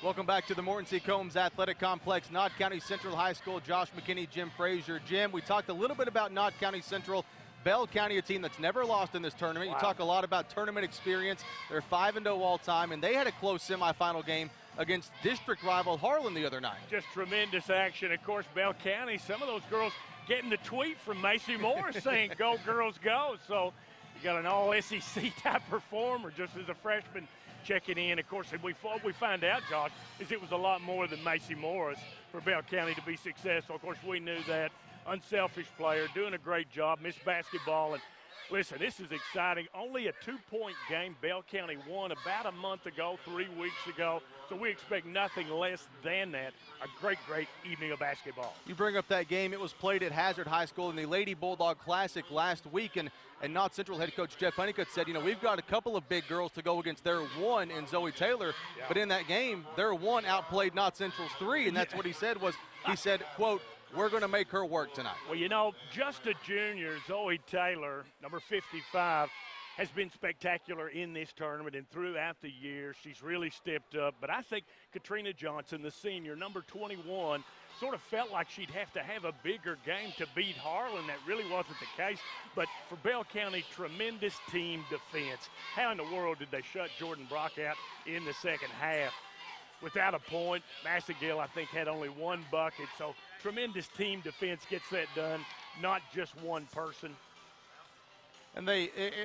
Welcome back to the Morton C. Combs Athletic Complex, Knott County Central High School. Josh McKinney, Jim Frazier. Jim, we talked a little bit about Knott County Central. Bell County, a team that's never lost in this tournament. Wow. You talk a lot about tournament experience. They're 5-0 all time, and they had a close semifinal game against district rival Harlan the other night. Just tremendous action. Of course, Bell County, some of those girls getting the tweet from Macy Morris saying, "Go girls, go." So you got an all-SEC type performer just as a freshman checking in. Of course, what we find out, Josh, is it was a lot more than Macy Morris for Bell County to be successful. Of course, we knew that. Unselfish player, doing a great job, missed basketball. And listen, this is exciting. Only a 2-point game Bell County won about a month ago, 3 weeks ago. So we expect nothing less than that. A great, great evening of basketball. You bring up that game. It was played at Hazard High School in the Lady Bulldog Classic last week, and Knott Central head coach Jeff Honeycutt said, we've got a couple of big girls to go against their one in Zoe Taylor, but in that game, their one outplayed Knott Central's three, and that's what he said was, quote, "We're going to make her work tonight." Well, just a junior, Zoe Taylor, number 55, has been spectacular in this tournament and throughout the year. She's really stepped up. But I think Katrina Johnson, the senior, number 21, sort of felt like she'd have to have a bigger game to beat Harlan. That really wasn't the case. But for Bell County, tremendous team defense. How in the world did they shut Jordan Brock out in the second half? Without a point, Massagill, I think, had only one bucket. So tremendous team defense gets that done, not just one person. And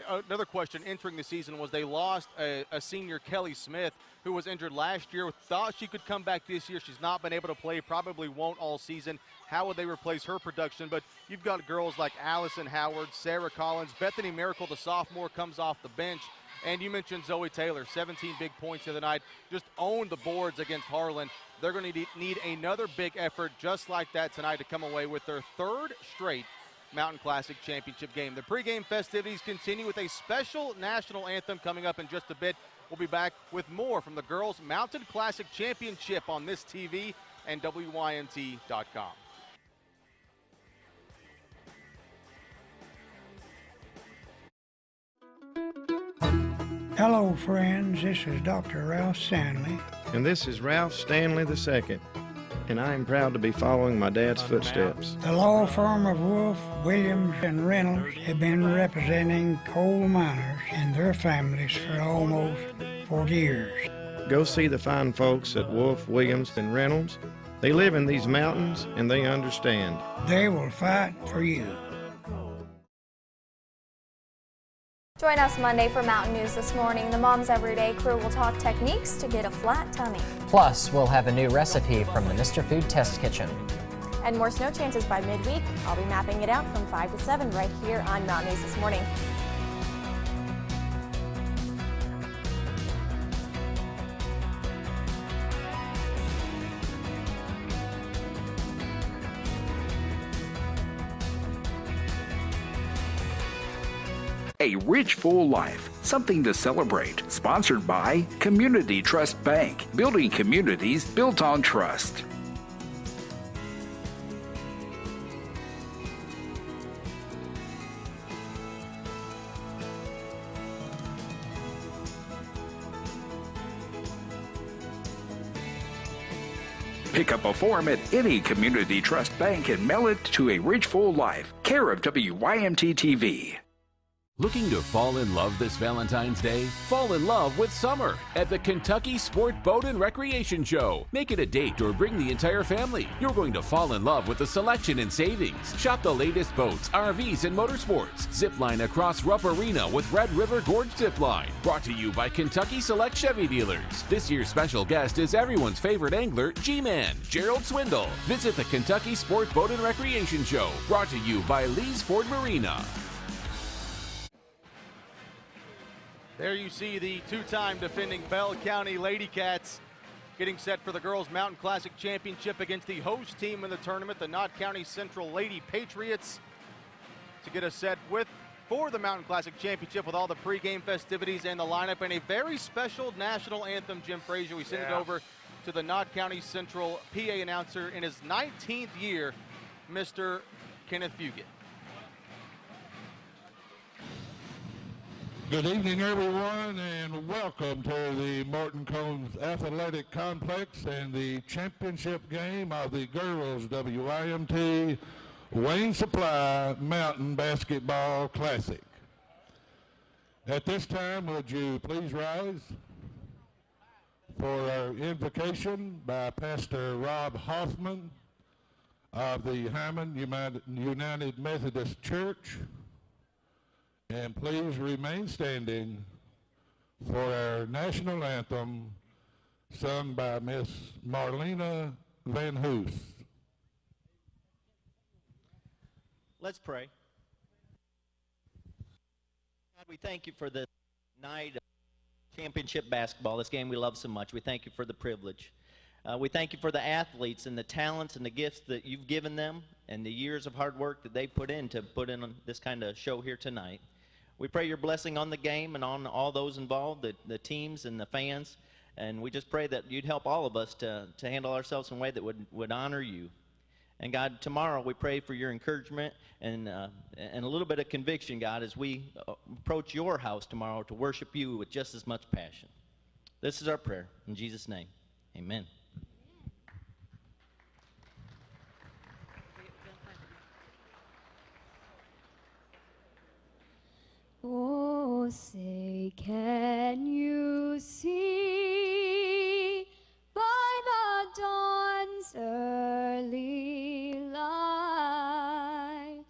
another question entering the season was they lost a senior, Kelly Smith, who was injured last year. Thought she could come back this year. She's not been able to play, probably won't all season. How would they replace her production? But you've got girls like Allison Howard, Sarah Collins, Bethany Miracle, the sophomore, comes off the bench. And you mentioned Zoe Taylor, 17 big points the other night, just owned the boards against Harlan. They're going to need another big effort just like that tonight to come away with their third straight Mountain Classic Championship game. The pregame festivities continue with a special national anthem coming up in just a bit. We'll be back with more from the Girls Mountain Classic Championship on this TV and WYMT.com. Hello, friends. This is Dr. Ralph Stanley. And this is Ralph Stanley II, and I am proud to be following my dad's footsteps. The law firm of Wolf, Williams, and Reynolds have been representing coal miners and their families for almost 40 years. Go see the fine folks at Wolf, Williams, and Reynolds. They live in these mountains, and they understand. They will fight for you. Join us Monday for Mountain News This Morning. The Mom's Everyday crew will talk techniques to get a flat tummy. Plus, we'll have a new recipe from the Mr. Food Test Kitchen. And more snow chances by midweek. I'll be mapping it out from 5 to 7 right here on Mountain News This Morning. A rich, full life, something to celebrate. Sponsored by Community Trust Bank, building communities built on trust. Pick up a form at any Community Trust Bank and mail it to A Rich, Full Life, care of WYMT TV. Looking to fall in love this Valentine's Day? Fall in love with summer at the Kentucky Sport Boat and Recreation Show. Make it a date or bring the entire family. You're going to fall in love with the selection and savings. Shop the latest boats, RVs, and motorsports. Zipline across Rupp Arena with Red River Gorge Zipline. Brought to you by Kentucky Select Chevy Dealers. This year's special guest is everyone's favorite angler, G-Man, Gerald Swindle. Visit the Kentucky Sport Boat and Recreation Show. Brought to you by Lee's Ford Marina. There you see the two-time defending Bell County Lady Cats getting set for the Girls Mountain Classic Championship against the host team in the tournament, the Knott County Central Lady Patriots, to get us set for the Mountain Classic Championship with all the pregame festivities and the lineup and a very special national anthem. Jim Frazier, we send it over to the Knott County Central PA announcer in his 19th year, Mr. Kenneth Fugit. Good evening, everyone, and welcome to the Morton Combs Athletic Complex and the championship game of the Girls WIMT Wayne Supply Mountain Basketball Classic. At this time, would you please rise for our invocation by Pastor Rob Hoffman of the Hyman United Methodist Church. And please remain standing for our national anthem sung by Miss Marlena Van Hoos. Let's pray. God, we thank you for the night of championship basketball, this game we love so much. We thank you for the privilege. We thank you for the athletes and the talents and the gifts that you've given them and the years of hard work that they put in on this kind of show here tonight. We pray your blessing on the game and on all those involved, the teams and the fans. And we just pray that you'd help all of us to handle ourselves in a way that would honor you. And God, tomorrow we pray for your encouragement and a little bit of conviction, God, as we approach your house tomorrow to worship you with just as much passion. This is our prayer. In Jesus' name, amen. Oh, say, can you see by the dawn's early light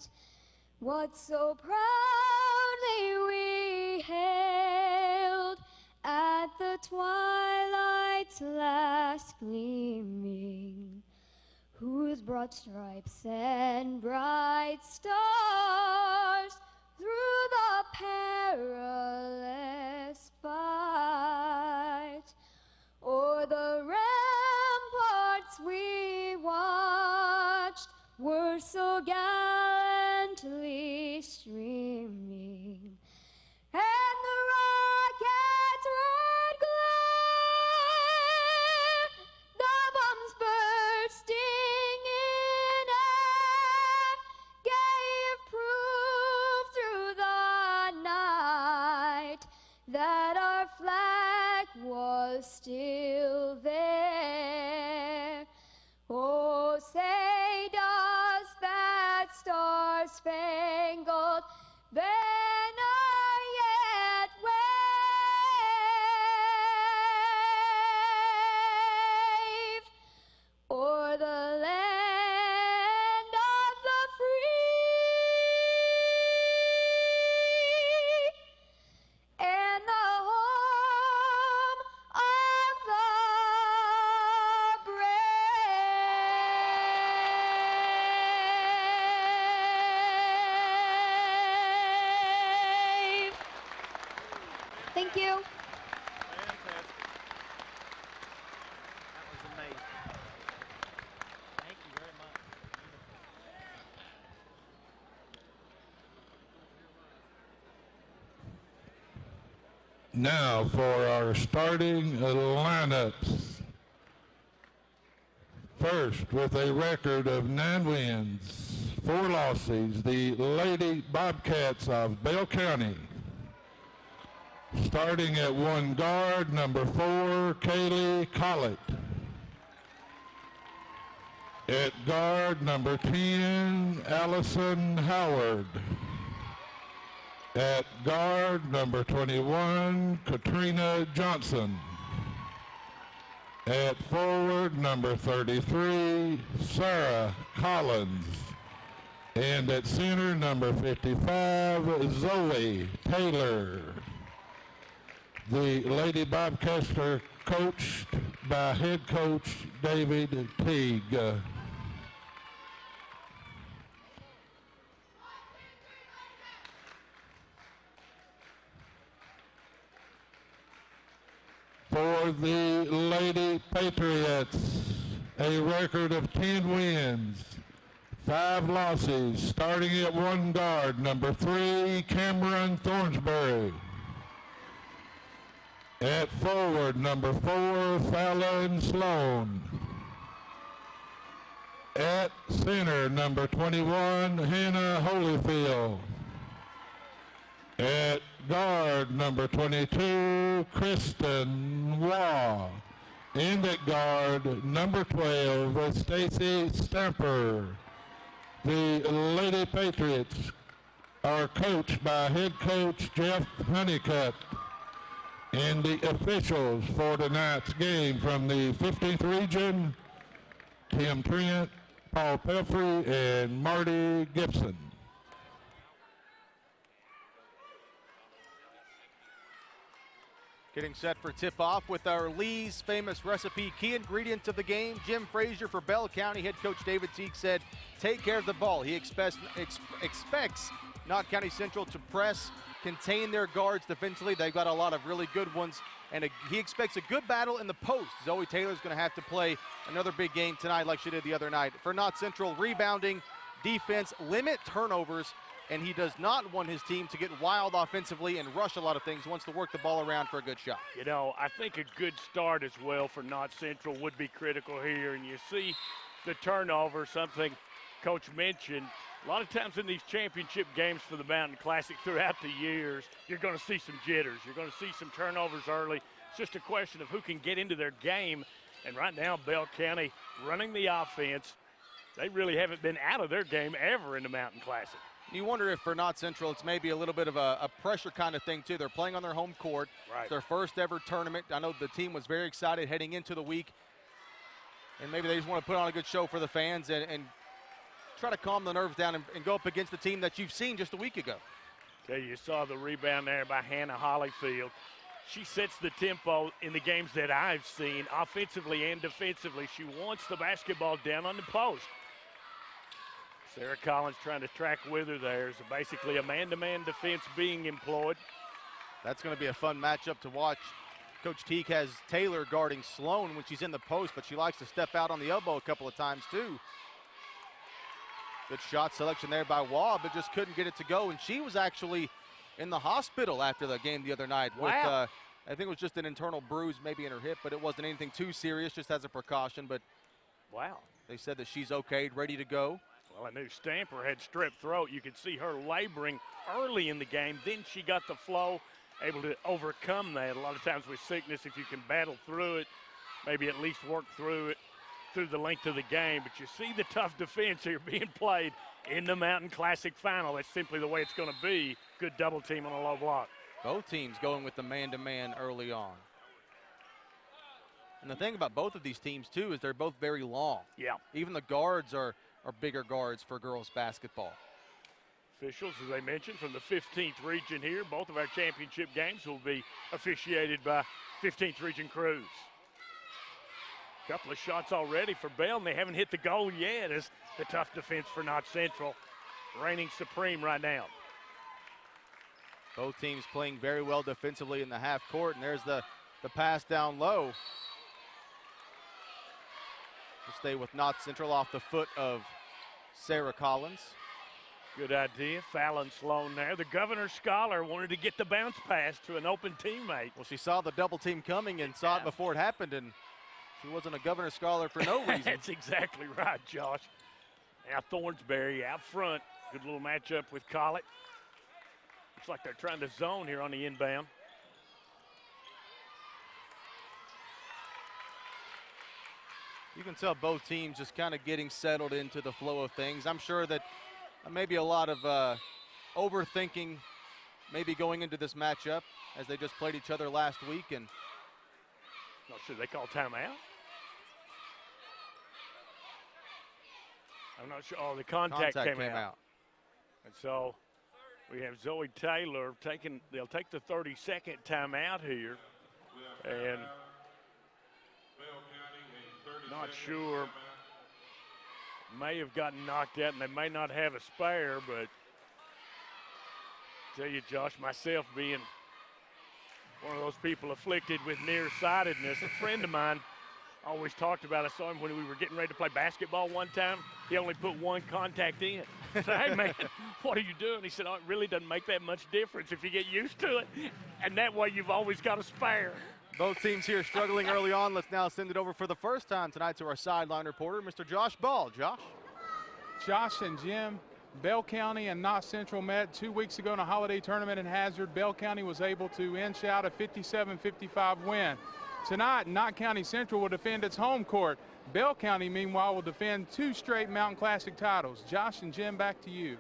what so proudly we hailed at the twilight's last gleaming, whose broad stripes and bright stars through the perilous fight, o'er the ramparts we watched, were so gallantly streaming, and the rocket's red glare, the bombs bursting in air, gave proof through the night that our flag was still there. Oh, say does that star-spangled banner yet wave o'er the land of the free and the home of the brave. Thank you. That was amazing. Thank you very much. Now for our starting lineups. First, with a record of 9 wins, 4 losses, the Lady Bobcats of Bell County. Starting at 1 guard, number 4, Kaylee Collett. At guard, number 10, Allison Howard. At guard, number 21, Katrina Johnson. At forward, number 33, Sarah Collins. And at center, number 55, Zoe Taylor. The Lady Bobcats are coached by head coach David Teague. For the Lady Patriots, a record of 10 wins, 5 losses, starting at 1 guard, number 3, Cameron Thornsbury. At forward, number 4, Fallon Sloan. At center, number 21, Hannah Holyfield. At guard number 22, Kristen Waugh. In at guard number 12, Stacy Stamper. The Lady Patriots are coached by head coach Jeff Honeycutt. And the officials for tonight's game from the 15th region, Tim Trent, Paul Pelfrey, and Marty Gibson. Getting set for tip-off with our Lee's famous recipe. Key ingredients of the game. Jim Frazier for Bell County. Head coach David Teague said, take care of the ball. He expects Knott County Central to press, contain their guards defensively. They've got a lot of really good ones, and he expects a good battle in the post. Zoe Taylor's going to have to play another big game tonight like she did the other night. For Knott Central, rebounding, defense, limit turnovers, and he does not want his team to get wild offensively and rush a lot of things. He wants to work the ball around for a good shot. You know, I think a good start as well for Knott Central would be critical here, and you see the turnover, something Coach mentioned. A lot of times in these championship games for the Mountain Classic throughout the years, you're going to see some jitters. You're going to see some turnovers early. It's just a question of who can get into their game. And right now, Bell County running the offense. They really haven't been out of their game ever in the Mountain Classic. You wonder if for Knott Central it's maybe a little bit of a pressure kind of thing, too. They're playing on their home court. Right. It's their first ever tournament. I know the team was very excited heading into the week. And maybe they just want to put on a good show for the fans and try to calm the nerves down and go up against the team that you've seen just a week ago. Okay, you saw the rebound there by Hannah Hollyfield. She sets the tempo in the games that I've seen, offensively and defensively. She wants the basketball down on the post. Sarah Collins trying to track with her there. So basically a man-to-man defense being employed. That's going to be a fun matchup to watch. Coach Teague has Taylor guarding Sloan when she's in the post, but she likes to step out on the elbow a couple of times too. Good shot selection there by Waugh, but just couldn't get it to go. And she was actually in the hospital after the game the other night. Wow. With, I think it was just an internal bruise maybe in her hip, but it wasn't anything too serious, just as a precaution. But wow, they said that she's okay, ready to go. Well, I knew Stamper had strep throat. You could see her laboring early in the game. Then she got the flow, able to overcome that. A lot of times with sickness, if you can battle through it, maybe at least work through it through the length of the game. But you see the tough defense here being played in the Mountain Classic final. That's simply the way it's going to be. Good double team on a low block. Both teams going with the man-to-man early on. And the thing about both of these teams, too, is they're both very long. Yeah. Even the guards are bigger guards for girls basketball. Officials, as I mentioned, from the 15th region here. Both of our championship games will be officiated by 15th region crews. Couple of shots already for Bell, and they haven't hit the goal yet as the tough defense for Knott Central reigning supreme right now. Both teams playing very well defensively in the half court, and there's the pass down low. We'll stay with Knott Central off the foot of Sarah Collins. Good idea. Fallon Sloan there. The Governor's Scholar wanted to get the bounce pass to an open teammate. Well, she saw the double team coming and saw it before it happened, and she wasn't a Governor's Scholar for no reason. That's exactly right, Josh. Now Thornsberry out front. Good little matchup with Collett. Looks like they're trying to zone here on the inbound. You can tell both teams just kind of getting settled into the flow of things. I'm sure that maybe a lot of overthinking maybe going into this matchup as they just played each other last week. And not sure they call timeout. I'm not sure. Oh, the contact came out. And so we have Zoe Taylor they'll take the 30-second timeout here. And not sure, may have gotten knocked out, and they may not have a spare, but I tell you, Josh, myself being one of those people afflicted with nearsightedness, a friend of mine always talked about, I saw him when we were getting ready to play basketball one time. He only put one contact in. I said, hey, man, what are you doing? He said, oh, it really doesn't make that much difference if you get used to it. And that way you've always got a spare. Both teams here struggling early on. Let's now send it over for the first time tonight to our sideline reporter, Mr. Josh Ball. Josh? Josh and Jim, Bell County and Knott Central met 2 weeks ago in a holiday tournament in Hazard. Bell County was able to inch out a 57-55 win. Tonight, Knott County Central will defend its home court. Bell County, meanwhile, will defend 2 straight Mountain Classic titles. Josh and Jim, back to you.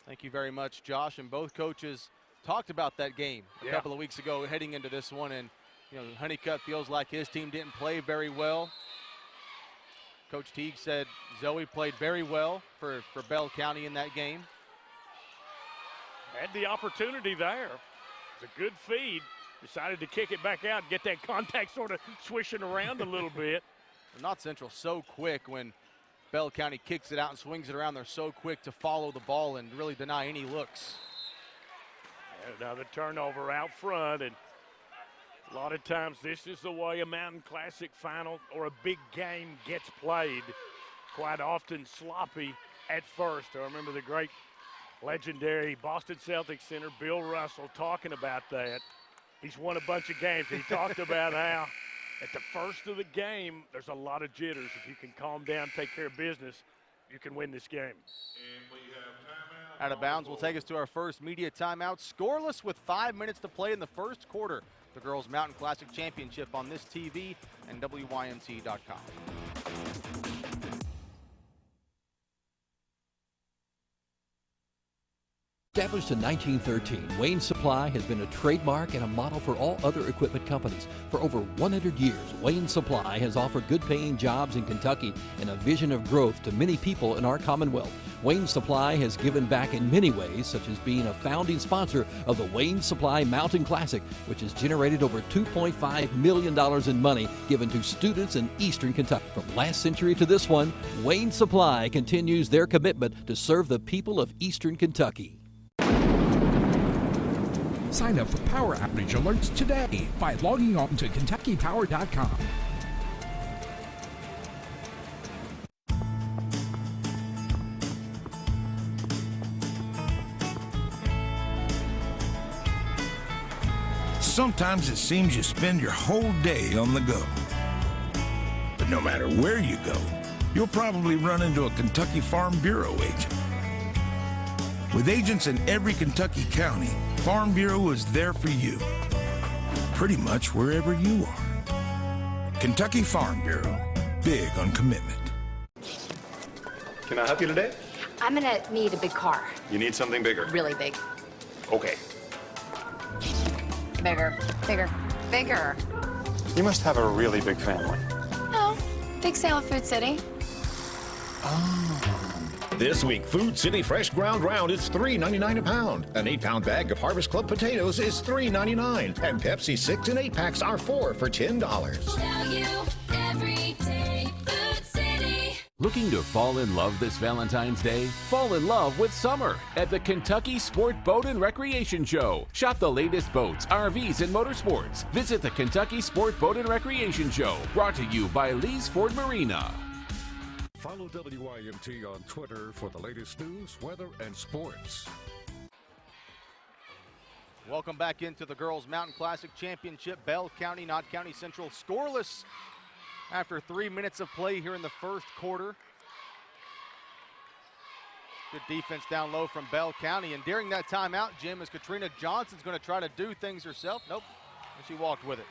Thank you very much, Josh. And both coaches talked about that game a couple of weeks ago heading into this one. And, you know, Honeycutt feels like his team didn't play very well. Coach Teague said Zoe played very well for Bell County in that game. Had the opportunity there. It's a good feed. Decided to kick it back out and get that contact sort of swishing around a little bit. Knott Central so quick when Bell County kicks it out and swings it around. They're so quick to follow the ball and really deny any looks. Another turnover out front, and a lot of times this is the way a Mountain Classic final or a big game gets played. Quite often sloppy at first. I remember the great legendary Boston Celtics center Bill Russell talking about that. He's won a bunch of games. He talked about how at the first of the game, there's a lot of jitters. If you can calm down, take care of business, you can win this game. Out of bounds will take us to our first media timeout. Scoreless with 5 minutes to play in the first quarter. The Girls Mountain Classic Championship on this TV and WYMT.com. Established in 1913, Wayne Supply has been a trademark and a model for all other equipment companies. For over 100 years, Wayne Supply has offered good-paying jobs in Kentucky and a vision of growth to many people in our Commonwealth. Wayne Supply has given back in many ways, such as being a founding sponsor of the Wayne Supply Mountain Classic, which has generated over $2.5 million in money given to students in eastern Kentucky. From last century to this one, Wayne Supply continues their commitment to serve the people of eastern Kentucky. Sign up for power outage alerts today by logging on to KentuckyPower.com. Sometimes it seems you spend your whole day on the go. But no matter where you go, you'll probably run into a Kentucky Farm Bureau agent. With agents in every Kentucky county, Farm Bureau is there for you, pretty much wherever you are. Kentucky Farm Bureau, big on commitment. Can I help you today? I'm gonna need a big car. You need something bigger? Really big. Okay. Bigger, bigger, bigger. You must have a really big family. No, big sale at Food City. This week, Food City Fresh Ground Round is $3.99 a pound. An 8-pound bag of Harvest Club potatoes is $3.99. And Pepsi 6 and 8 packs are 4 for $10. Value every day. Food City. Looking to fall in love this Valentine's Day? Fall in love with summer at the Kentucky Sport Boat and Recreation Show. Shop the latest boats, RVs, and motorsports. Visit the Kentucky Sport Boat and Recreation Show. Brought to you by Lee's Ford Marina. Follow WYMT on Twitter for the latest news, weather, and sports. Welcome back into the Girls Mountain Classic Championship. Bell County, Knott County Central scoreless after 3 minutes of play here in the first quarter. Good defense down low from Bell County. And during that timeout, Jim, is Katrina Johnson's going to try to do things herself? Nope. And she walked with it.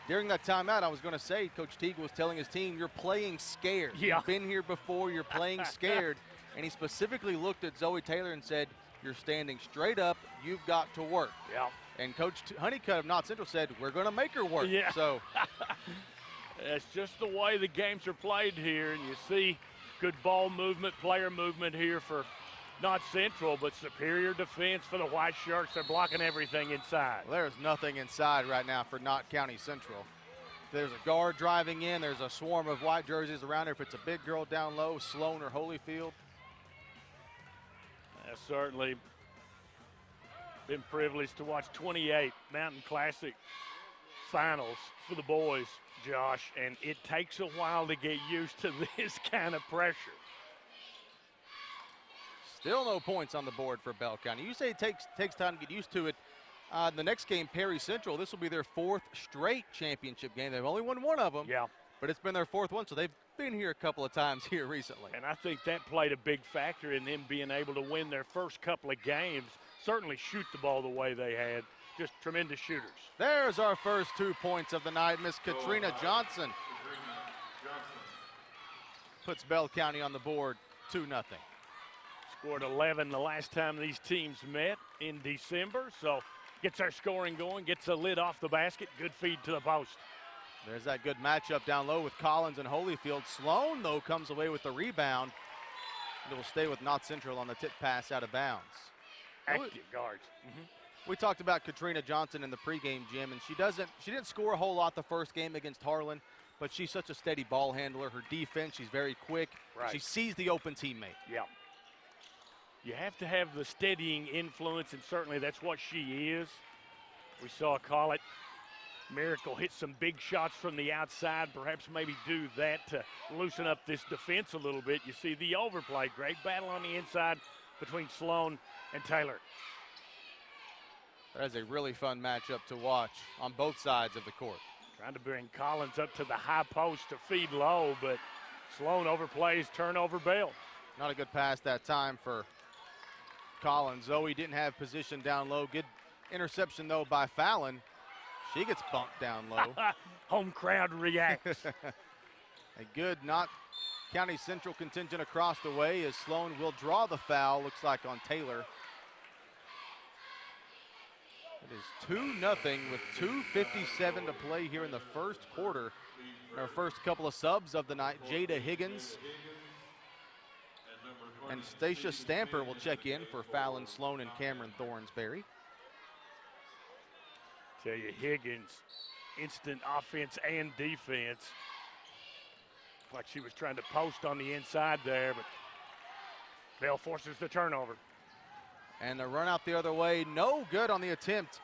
During that timeout, I was going to say, Coach Teague was telling his team, you're playing scared. Yeah. You've been here before, you're playing scared. And he specifically looked at Zoe Taylor and said, you're standing straight up, you've got to work. Yeah. And Coach Honeycutt of Knott Central said, we're going to make her work. Yeah. So it's just the way the games are played here, and you see good ball movement, player movement here for Knott Central, but superior defense for the White Sharks. They're blocking everything inside. Well, there's nothing inside right now for Knott County Central. There's a guard driving in. There's a swarm of white jerseys around her. If it's a big girl down low, Sloan or Holyfield. I've certainly been privileged to watch 28 Mountain Classic finals for the boys, Josh, and it takes a while to get used to this kind of pressure. Still no points on the board for Bell County. You say it takes time to get used to it. The next game, Perry Central, this will be their 4th straight championship game. They've only won one of them. Yeah. But it's been their fourth one, so they've been here a couple of times here recently. And I think that played a big factor in them being able to win their first couple of games, certainly shoot the ball the way they had. Just tremendous shooters. There's our first 2 points of the night. Miss Katrina Johnson puts Bell County on the board 2-0. Scored 11 the last time these teams met in December, so gets our scoring going, gets the lid off the basket, good feed to the post. There's that good matchup down low with Collins and Holyfield. Sloan, though, comes away with the rebound. And it will stay with Knott Central on the tip pass out of bounds. Active guards. We talked about Katrina Johnson in the pregame, Jim, and she didn't score a whole lot the first game against Harlan, but she's such a steady ball handler. Her defense, she's very quick. Right. She sees the open teammate. Yeah. You have to have the steadying influence, and certainly that's what she is. We saw Collett Miracle hit some big shots from the outside, perhaps maybe do that to loosen up this defense a little bit. You see the overplay, great battle on the inside between Sloan and Taylor. That is a really fun matchup to watch on both sides of the court. Trying to bring Collins up to the high post to feed low, but Sloan overplays, turnover Bell. Not a good pass that time for Collins. Zoe didn't have position down low. Good interception, though, by Fallon. She gets bumped down low. Home crowd reacts. A good Knott County Central contingent across the way as Sloan will draw the foul, looks like on Taylor. It is 2-0 with 2:57 to play here in the first quarter. Our first couple of subs of the night, Jada Higgins and Stacia Stamper will check in for Fallon Sloan and Cameron Thornsberry. Tell you, Higgins, instant offense and defense. Like she was trying to post on the inside there, but Bell forces the turnover. And the run out the other way, no good on the attempt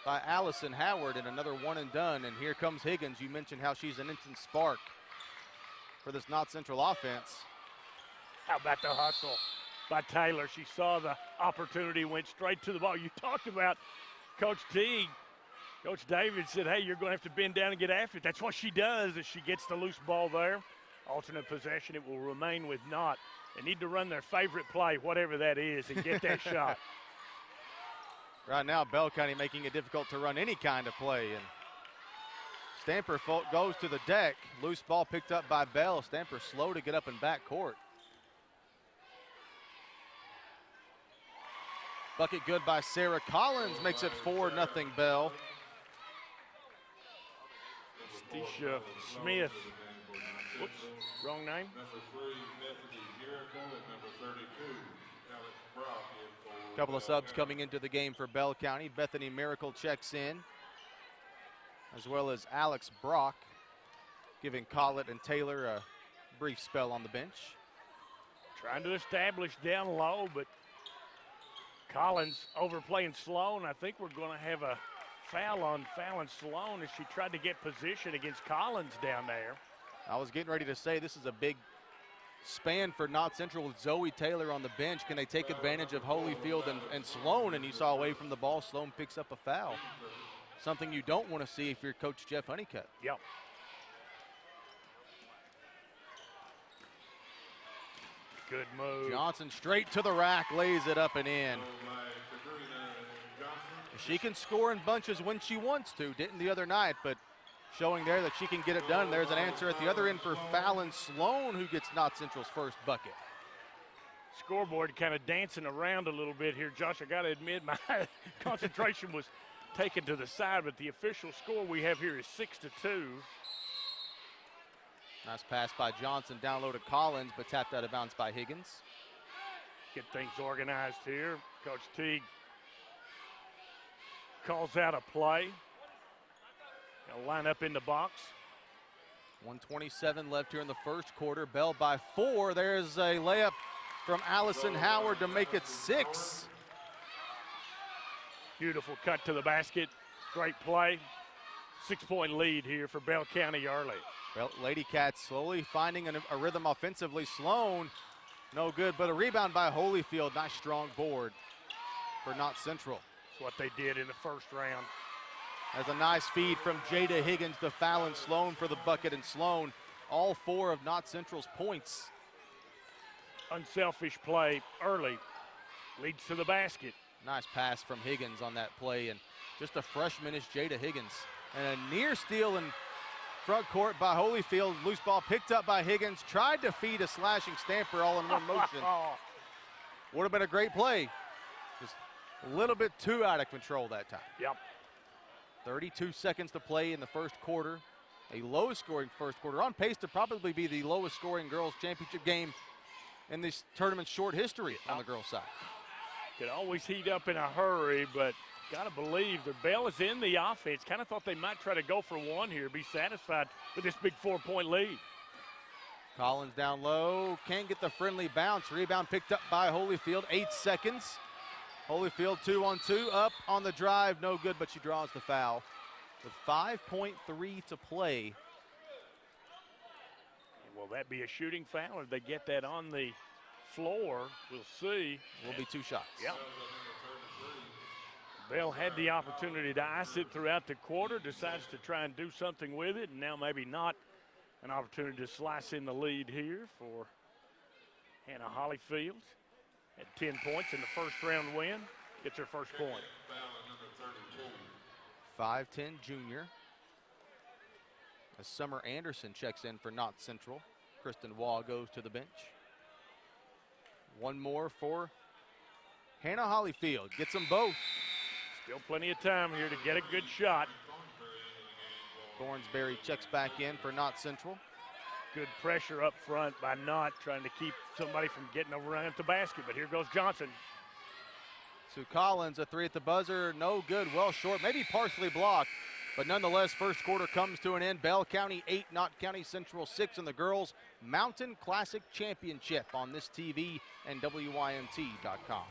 by Allison Howard, and another one and done. And here comes Higgins. You mentioned how she's an instant spark for this Knott Central offense. How about the hustle by Taylor? She saw the opportunity, went straight to the ball. You talked about Coach Teague. Coach David said, hey, you're going to have to bend down and get after it. That's what she does as she gets the loose ball there. Alternate possession, it will remain with Knott. They need to run their favorite play, whatever that is, and get that shot. Right now, Bell County making it difficult to run any kind of play. And Stamper goes to the deck. Loose ball picked up by Bell. Stamper slow to get up in back court. Bucket good by Sarah Collins, makes it 4-0 Bell. Stacia Smith. Whoops, wrong name. Couple of subs coming into the game for Bell County. Bethany Miracle checks in, as well as Alex Brock, giving Collett and Taylor a brief spell on the bench. Trying to establish down low, but Collins overplaying Sloan. I think we're going to have a foul on Fallon Sloan as she tried to get position against Collins down there. I was getting ready to say this is a big span for Knott Central with Zoe Taylor on the bench. Can they take advantage of Holyfield and Sloan? And you saw away from the ball, Sloan picks up a foul. Something you don't want to see if you're Coach Jeff Honeycutt. Yep. Good move. Johnson straight to the rack, lays it up and in. She can score in bunches when she wants to. Didn't the other night, but showing there that she can get it done. There's an answer at the other end for Fallon Sloan, who gets Knott Central's first bucket. Scoreboard kind of dancing around a little bit here, Josh. I got to admit, my concentration was taken to the side, but the official score we have here is 6-2. Nice pass by Johnson, down low to Collins, but tapped out of bounds by Higgins. Get things organized here. Coach Teague calls out a play. They'll line up in the box. 1:27 left here in the first quarter. Bell by 4. There's a layup from Allison Howard to make it 6. Beautiful cut to the basket. Great play. 6-point lead here for Bell County early. Well, Lady Cats slowly finding a rhythm offensively. Sloan, no good, but a rebound by Holyfield. Nice strong board for Knott Central. That's what they did in the first round. As a nice feed from Jada Higgins to Fallon Sloan for the bucket, and Sloan, all 4 of Knott Central's points. Unselfish play early leads to the basket. Nice pass from Higgins on that play, and just a freshman-ish Jada Higgins. And a near steal in front court by Holyfield. Loose ball picked up by Higgins. Tried to feed a slashing Stamper all in one motion. Would have been a great play. Just a little bit too out of control that time. Yep. 32 seconds to play in the first quarter. A low-scoring first quarter. On pace to probably be the lowest-scoring girls' championship game in this tournament's short history on the girls' side. Could always heat up in a hurry, but got to believe the Bell is in the offense. Kind of thought they might try to go for one here, be satisfied with this big 4-point lead. Collins down low, can't get the friendly bounce. Rebound picked up by Holyfield, 8 seconds. Holyfield 2-on-2, up on the drive, no good, but she draws the foul. With 5.3 to play. Will that be a shooting foul, or they get that on the floor? We'll see. Will be 2 shots. Yep. Bell had the opportunity to ice it throughout the quarter, decides to try and do something with it, and now maybe not an opportunity to slice in the lead here for Hannah Holyfield. Had 10 points in the first round win, gets her first point. 5'10" junior. As Summer Anderson checks in for Knott Central. Kristen Waugh goes to the bench. One more for Hannah Holyfield. Gets them both. Still plenty of time here to get a good shot. Thornsberry checks back in for Knott Central. Good pressure up front by Knott, trying to keep somebody from getting around at the basket, but here goes Johnson. Sue Collins, a 3 at the buzzer, no good, well short, maybe partially blocked, but nonetheless, first quarter comes to an end. Bell County 8, Knott County Central 6 in the girls' Mountain Classic Championship on this TV and WYMT.com.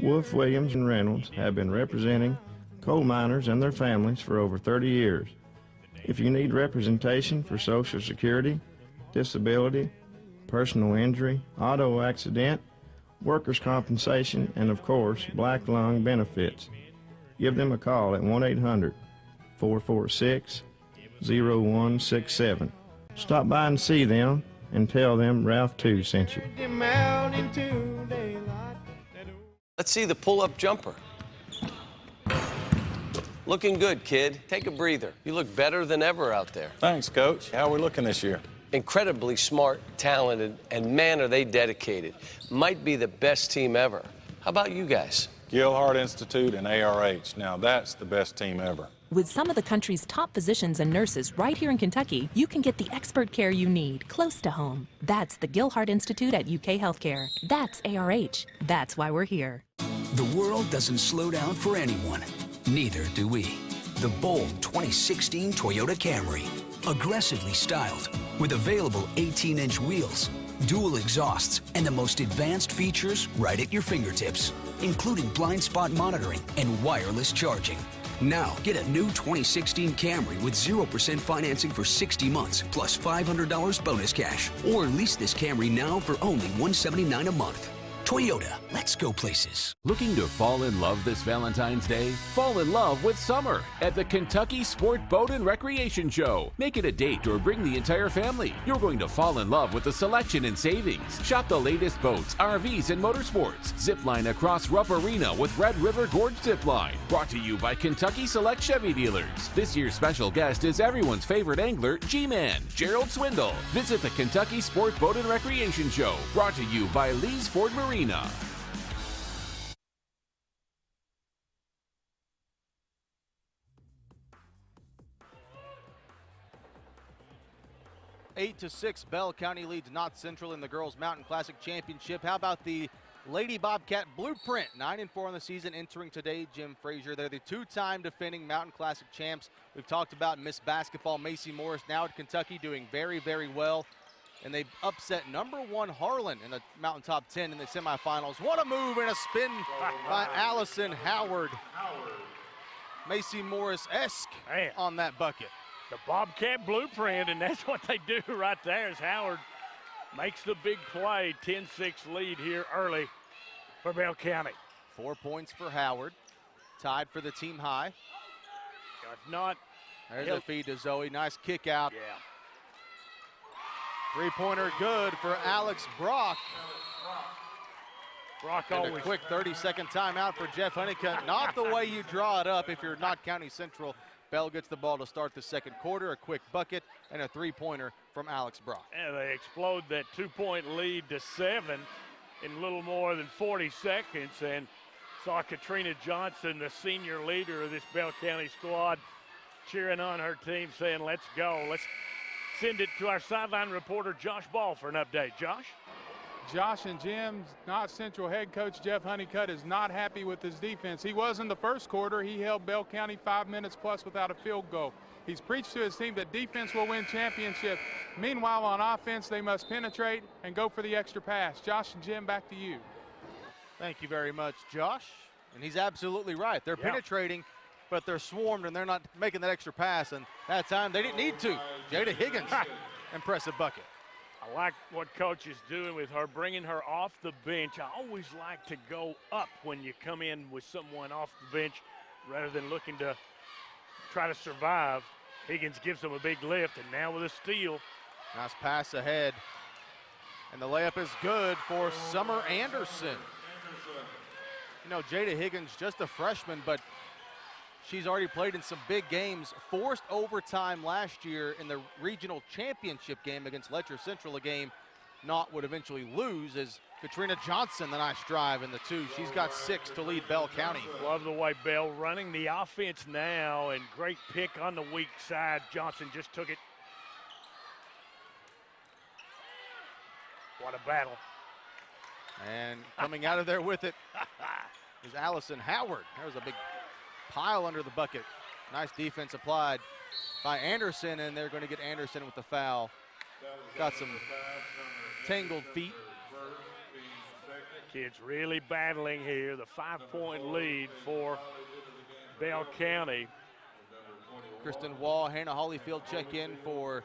Wolf, Williams, and Reynolds have been representing coal miners and their families for over 30 years. If you need representation for Social Security, disability, personal injury, auto accident, workers' compensation, and of course, black lung benefits, give them a call at 1-800-446-0167. Stop by and see them and tell them Ralph 2 sent you. Let's see the pull-up jumper. Looking good, kid. Take a breather. You look better than ever out there. Thanks, Coach. How are we looking this year? Incredibly smart, talented, and man, are they dedicated. Might be the best team ever. How about you guys? Gilhart Institute and ARH. Now that's the best team ever. With some of the country's top physicians and nurses right here in Kentucky, you can get the expert care you need close to home. That's the Gilhart Institute at UK Healthcare. That's ARH. That's why we're here. The world doesn't slow down for anyone. Neither do we. The bold 2016 Toyota Camry. Aggressively styled, with available 18-inch wheels, dual exhausts, and the most advanced features right at your fingertips, including blind spot monitoring and wireless charging. Now, get a new 2016 Camry with 0% financing for 60 months, plus $500 bonus cash. Or lease this Camry now for only $179 a month. Toyota, let's go places. Looking to fall in love this Valentine's Day? Fall in love with summer at the Kentucky Sport Boat and Recreation Show. Make it a date or bring the entire family. You're going to fall in love with the selection and savings. Shop the latest boats, RVs, and motorsports. Zipline across Rupp Arena with Red River Gorge Zipline. Brought to you by Kentucky Select Chevy Dealers. This year's special guest is everyone's favorite angler, G-Man, Gerald Swindle. Visit the Kentucky Sport Boat and Recreation Show. Brought to you by Lee's Ford Marina. 8-6, Bell County leads Knott Central in the Girls Mountain Classic Championship. How about the Lady Bobcat Blueprint? 9-4 on the season, entering today. Jim Frazier, they're the two-time defending Mountain Classic champs. We've talked about Miss Basketball Macy Morris, now at Kentucky, doing very, very well. And they've upset #1 Harlan in the Mountain Top 10 in the semifinals. What a move and a spin by Allison Howard. Macy Morris-esque on that bucket. The Bobcat Blueprint, and that's what they do right there as Howard makes the big play. 10-6 lead here early for Bell County. 4 points for Howard. Tied for the team high. If not, there's a feed to Zoe. Nice kick out. Yeah. Three-pointer good for Alex Brock. Brock and always. A quick 30-second timeout for Jeff Honeycutt. Not the way you draw it up if you're Knott County Central. Bell gets the ball to start the second quarter. A quick bucket and a three-pointer from Alex Brock. And they explode that 2-point lead to 7 in a little more than 40 seconds. And saw Katrina Johnson, the senior leader of this Bell County squad, cheering on her team, saying, let's go. Let's send it to our sideline reporter, Josh Ball, for an update. Josh? Josh and Jim, Knott Central head coach Jeff Honeycutt is not happy with his defense. He was in the first quarter. He held Bell County 5 minutes plus without a field goal. He's preached to his team that defense will win championships. Meanwhile, on offense, they must penetrate and go for the extra pass. Josh and Jim, back to you. Thank you very much, Josh. And he's absolutely right. They're penetrating, but they're swarmed and they're not making that extra pass. And that time they didn't need to. Jada Higgins, impressive bucket. I like what Coach is doing with her, bringing her off the bench. I always like to go up when you come in with someone off the bench rather than looking to try to survive. Higgins gives them a big lift, and now with a steal. Nice pass ahead. And the layup is good for Summer Anderson. You know, Jada Higgins, just a freshman, but she's already played in some big games. Forced overtime last year in the regional championship game against Letcher Central, a game Knott would eventually lose, as Katrina Johnson, the nice drive in the 2. She's got 6 to lead Bell County. Love the way Bell running the offense now, and great pick on the weak side. Johnson just took it. What a battle. And coming out of there with it is Allison Howard. There's a big pile under the bucket. Nice defense applied by Anderson, and they're going to get Anderson with the foul. Got some tangled feet. Kids really battling here. The 5-point lead for Bell County. Kristen Wall, Hannah Holyfield check in for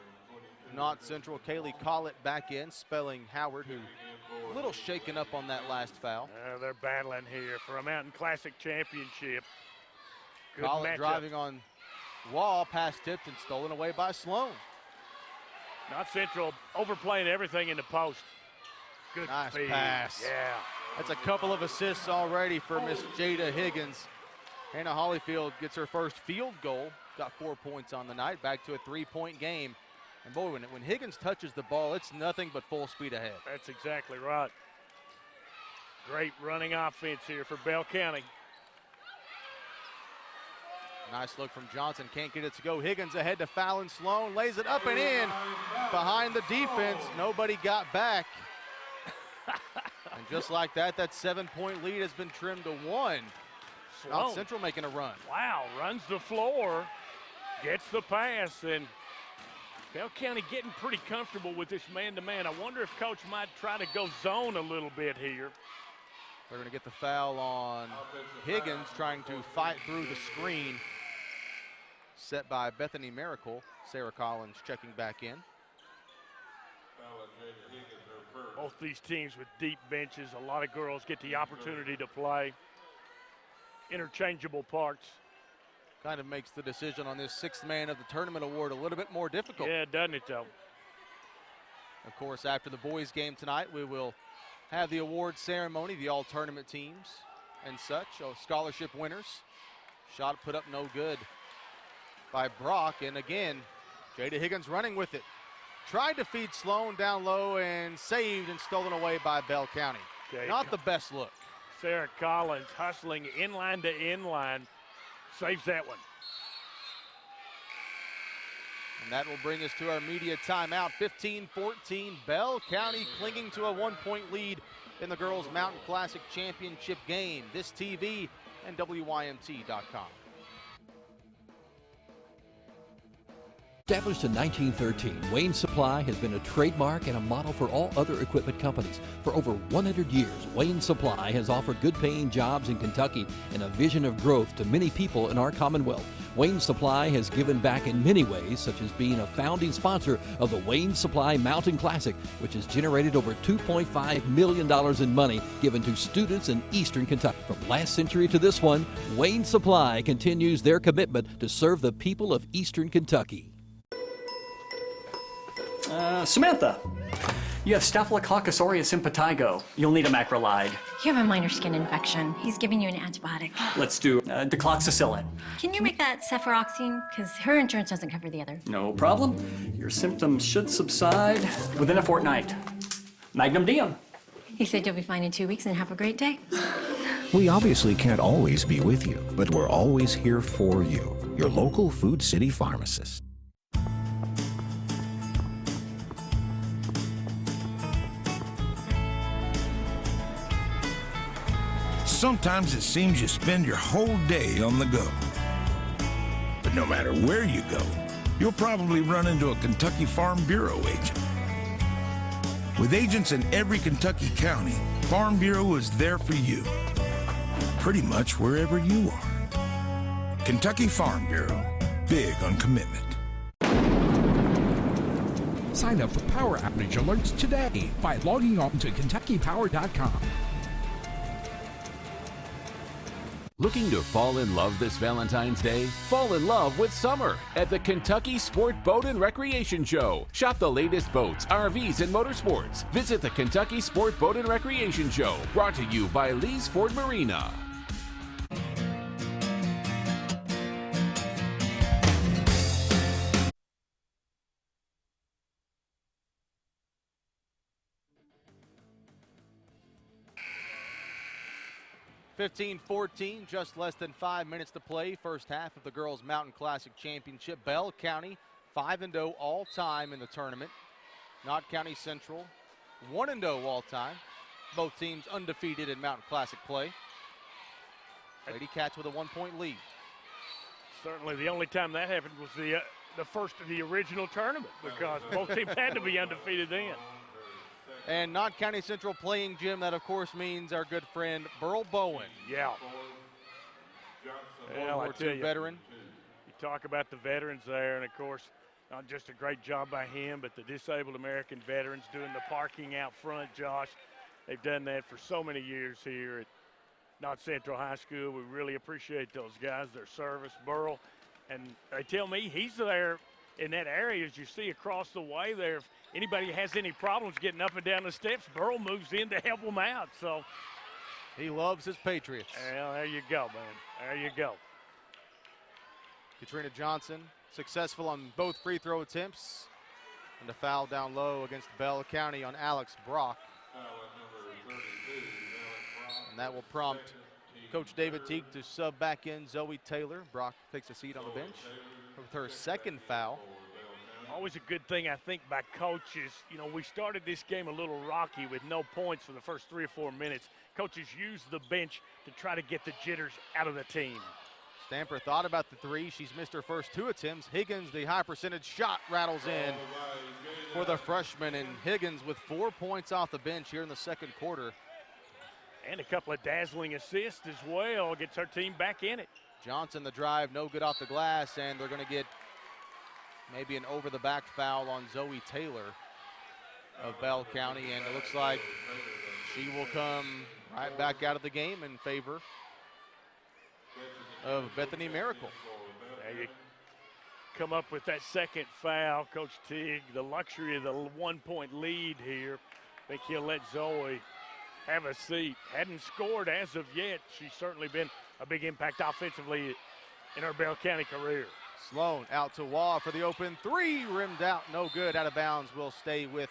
Knott Central. Kaylee Collett back in, spelling Howard, who a little shaken up on that last foul. They're battling here for a Mountain Classic championship. Good Collett matchup. driving on Wall, pass tipped and stolen away by Sloan. Knott Central overplaying everything in the post. Good nice feed. pass. Yeah. That's a couple of assists already for Miss Jada Higgins. Hannah Holyfield gets her first field goal. Got 4 points on the night. Back to a 3-point game. And boy, when Higgins touches the ball, it's nothing but full speed ahead. That's exactly right. Great running offense here for Bell County. Nice look from Johnson. Can't get it to go. Higgins ahead to Fallon Sloan. Lays it up and in. Behind the defense. Nobody got back. And just like that, that 7-point lead has been trimmed to 1. Knott Central making a run. Wow, runs the floor. Gets the pass. And Bell County getting pretty comfortable with this man-to-man. I wonder if Coach might try to go zone a little bit here. They're going to get the foul on Higgins, trying to fight through the screen set by Bethany Miracle. Sarah Collins checking back in. Both these teams with deep benches. A lot of girls get the opportunity to play. Interchangeable parts. Kind of makes the decision on this 6th man of the tournament award a little bit more difficult. Yeah, doesn't it, though? Of course, after the boys' game tonight, we will have the award ceremony, the all-tournament teams and such, scholarship winners. Shot put up no good by Brock, and again, Jada Higgins running with it. Tried to feed Sloan down low and saved and stolen away by Bell County. Okay. Not the best look. Sarah Collins hustling inline to inline, saves that one. And that will bring us to our media timeout. 15-14, Bell County clinging to a 1-point lead in the Girls Mountain Classic Championship game. This TV and WYMT.com. Established in 1913, Wayne Supply has been a trademark and a model for all other equipment companies. For over 100 years, Wayne Supply has offered good-paying jobs in Kentucky and a vision of growth to many people in our Commonwealth. Wayne Supply has given back in many ways, such as being a founding sponsor of the Wayne Supply Mountain Classic, which has generated over $2.5 million in money given to students in eastern Kentucky. From last century to this one, Wayne Supply continues their commitment to serve the people of eastern Kentucky. Samantha, you have Staphylococcus aureus impetigo. You'll need a macrolide. You have a minor skin infection. He's giving you an antibiotic. Let's do decloxacillin. Can you make that cefuroxime? Because her insurance doesn't cover the other. No problem. Your symptoms should subside within a fortnight. Magnum Diem. He said you'll be fine in 2 weeks and have a great day. We obviously can't always be with you, but we're always here for you. Your local Food City pharmacist. Sometimes it seems you spend your whole day on the go. But no matter where you go, you'll probably run into a Kentucky Farm Bureau agent. With agents in every Kentucky county, Farm Bureau is there for you, pretty much wherever you are. Kentucky Farm Bureau, big on commitment. Sign up for power outage alerts today by logging on to KentuckyPower.com. Looking to fall in love this Valentine's Day? Fall in love with summer at the Kentucky Sport Boat and Recreation Show. Shop the latest boats, RVs, and motorsports. Visit the Kentucky Sport Boat and Recreation Show, brought to you by Lee's Ford Marina. (15-14), just less than 5 minutes to play. First half of the Girls Mountain Classic Championship. Bell County 5-0 all-time in the tournament. Knott County Central 1-0 all-time. Both teams undefeated in Mountain Classic play. Lady Cats with a 1-point lead. Certainly the only time that happened was the first of the original tournament, because both teams had to be undefeated then. And Knott County Central playing Jim, that of course means our good friend Burl Bowen. Yeah. Well, I tell you, veteran. You talk about the veterans there, and of course, not just a great job by him, but the disabled American veterans doing the parking out front, Josh. They've done that for so many years here at Knott Central High School. We really appreciate those guys, their service. Burl, and they tell me he's there in that area, as you see across the way there. If anybody has any problems getting up and down the steps, Burl moves in to help them out. So he loves his Patriots. Well, there you go, man. There you go. Katrina Johnson successful on both free throw attempts. And a foul down low against Bell County on Alex Brock. And that will prompt Coach David Teague to sub back in Zoe Taylor. Brock takes a seat on the bench with her second foul. Always a good thing, I think, by coaches. You know, we started this game a little rocky with no points for the first 3 or 4 minutes. Coaches use the bench to try to get the jitters out of the team. Stamper thought about the three. She's missed her first 2 attempts. Higgins, the high percentage shot, rattles in for the freshman. And Higgins with 4 points off the bench here in the second quarter. And a couple of dazzling assists as well. Gets her team back in it. Johnson, the drive, no good off the glass. And they're going to get maybe an over-the-back foul on Zoe Taylor of Bell County. And it looks like she will come right back out of the game in favor of Bethany Miracle. There you come up with that second foul. Coach Teague, the luxury of the 1-point lead here. I think he'll let Zoe have a seat. Hadn't scored as of yet. She's certainly been a big impact offensively in her Bell County career. Sloan out to Waugh for the open three, rimmed out, no good, out of bounds. Will stay with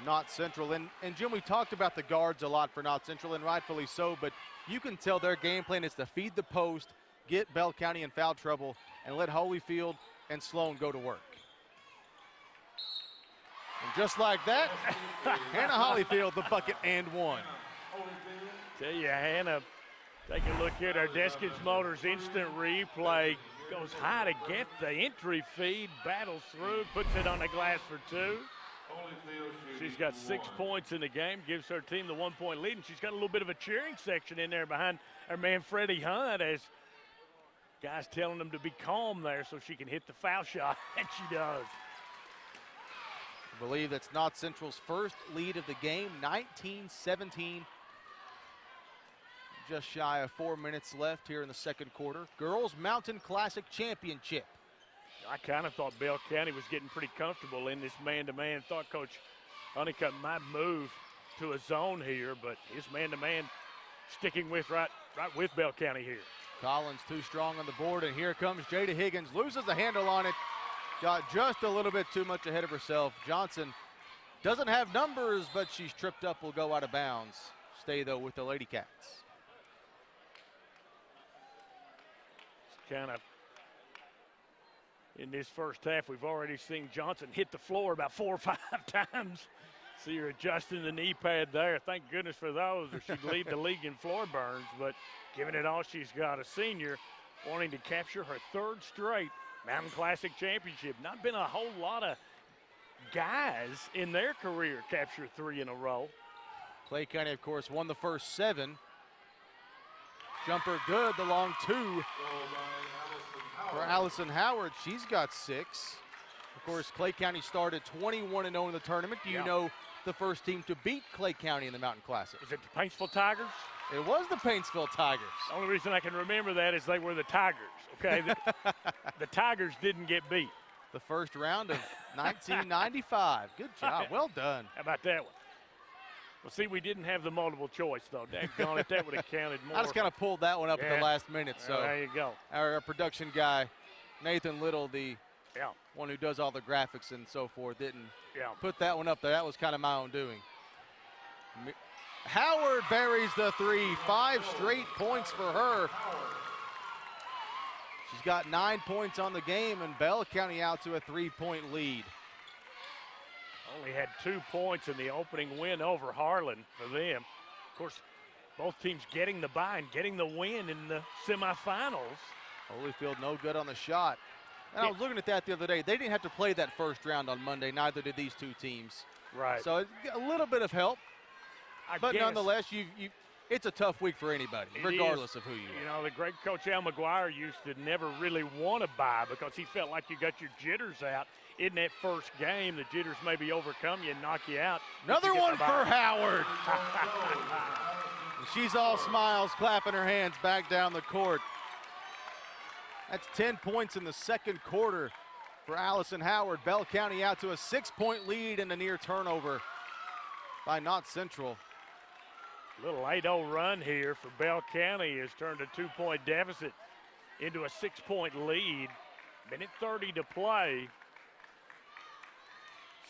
Knott Central. And Jim, we talked about the guards a lot for Knott Central, and rightfully so, but you can tell their game plan is to feed the post, get Bell County in foul trouble, and let Holyfield and Sloan go to work. And just like that, Hannah Holyfield, the bucket and one. Tell you, Hannah, take a look here at our Deskins Motors instant replay. Goes high to get the entry feed, battles through, puts it on the glass for 2. She's got 6 points in the game, gives her team the 1-point lead, and she's got a little bit of a cheering section in there behind her man Freddie Hunt as guys telling them to be calm there so she can hit the foul shot, and she does. I believe that's Knott Central's first lead of the game, 19-17. Just shy of 4 minutes left here in the second quarter. Girls Mountain Classic Championship. I kind of thought Bell County was getting pretty comfortable in this man-to-man. Thought Coach Honeycutt might move to a zone here, but his man-to-man sticking with right with Bell County here. Collins too strong on the board, and here comes Jada Higgins. Loses the handle on it. Got just a little bit too much ahead of herself. Johnson doesn't have numbers, but she's tripped up, will go out of bounds. Stay, though, with the Lady Cats. Kind of in this first half, we've already seen Johnson hit the floor about 4 or 5 times. See her adjusting the knee pad there. Thank goodness for those, or she'd lead the league in floor burns. But giving it all she's got, a senior wanting to capture her 3rd straight Mountain Classic Championship. Not been a whole lot of guys in their career capture 3 in a row. Clay County, of course, won the first 7. Jumper good, the long 2 for Allison Howard. She's got 6. Of course, Clay County started 21-0 in the tournament. Do you know the first team to beat Clay County in the Mountain Classic? Is it the Paintsville Tigers? It was the Paintsville Tigers. The only reason I can remember that is they were the Tigers, okay? The Tigers didn't get beat. The first round of 1995. Good job. Well done. How about that one? Well, see, we didn't have the multiple choice, though. Daggone it, that would have counted more. I just kind of pulled that one up at the last minute. So there you go. Our production guy, Nathan Little, the one who does all the graphics and so forth, didn't put that one up there. That was kind of my own doing. Howard buries the 3. 5 straight points for her. She's got 9 points on the game, and Bell County out to a 3-point lead. Only had 2 points in the opening win over Harlan for them. Of course, both teams getting the bye and getting the win in the semifinals. Holyfield no good on the shot. And I was looking at that the other day. They didn't have to play that first round on Monday. Neither did these 2 teams. Right. So a little bit of help. But nonetheless, it's a tough week for anybody, regardless of who you are. You know, the great Coach Al McGuire used to never really want to bye because he felt like you got your jitters out in that first game. The jitters maybe overcome you and knock you out. Another one for Howard. She's all smiles, clapping her hands back down the court. That's 10 points in the second quarter for Allison Howard. Bell County out to a 6-point lead and a near turnover by Knott Central. Little 8-0 run here for Bell County has turned a 2-point deficit into a 6-point lead. Minute 30 to play.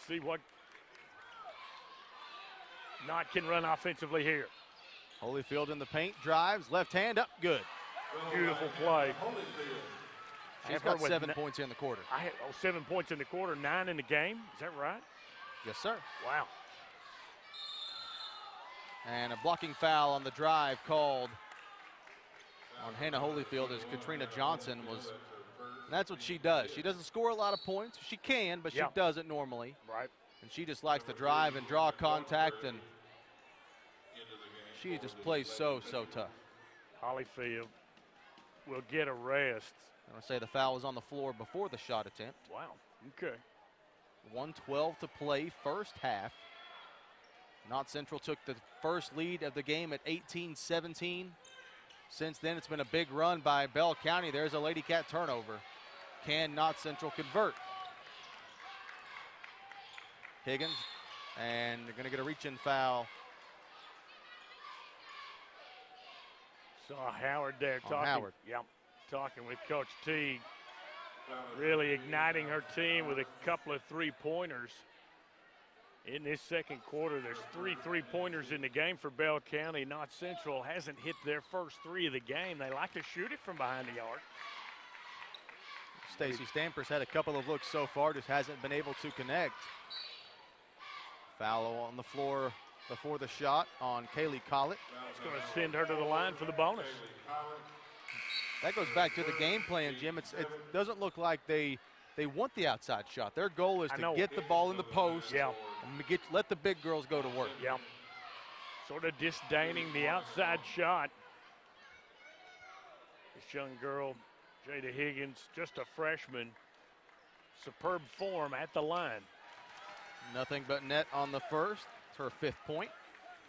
See what Knott can run offensively here. Holyfield in the paint, drives, left hand up, good. Beautiful play. She's got 7 points in the quarter. 7 points in the quarter, 9 in the game. Is that right? Yes, sir. Wow. And a blocking foul on the drive called on Hannah Holyfield as Katrina Johnson was. That's what she does. She doesn't score a lot of points. She can, but she does it normally. Right. And she just likes to drive and draw contact, and she just plays so tough. Holyfield will get a rest. I'm going to say the foul was on the floor before the shot attempt. Wow. Okay. 1:12 to play, first half. Knott Central took the first lead of the game at 18-17. Since then, it's been a big run by Bell County. There's a Lady Cat turnover. Can Knott Central convert? Higgins, and they're going to get a reach-in foul. Saw Howard there talking. Howard. Yep, talking with Coach Teague. Really igniting her team with a couple of three-pointers. In this second quarter, there's 3 3-pointers in the game for Bell County. Knott Central hasn't hit their first 3 of the game. They like to shoot it from behind the arc. Stacy Stampers had a couple of looks so far, just hasn't been able to connect. Foul on the floor before the shot on Kaylee Collett. It's going to send her to the line for the bonus. That goes back to the game plan, Jim. It doesn't look like they want the outside shot. Their goal is to get the ball in the post and let the big girls go to work. Yeah. Sort of disdaining the outside shot. This young girl, Jada Higgins, just a freshman. Superb form at the line. Nothing but net on the first. It's her 5th point.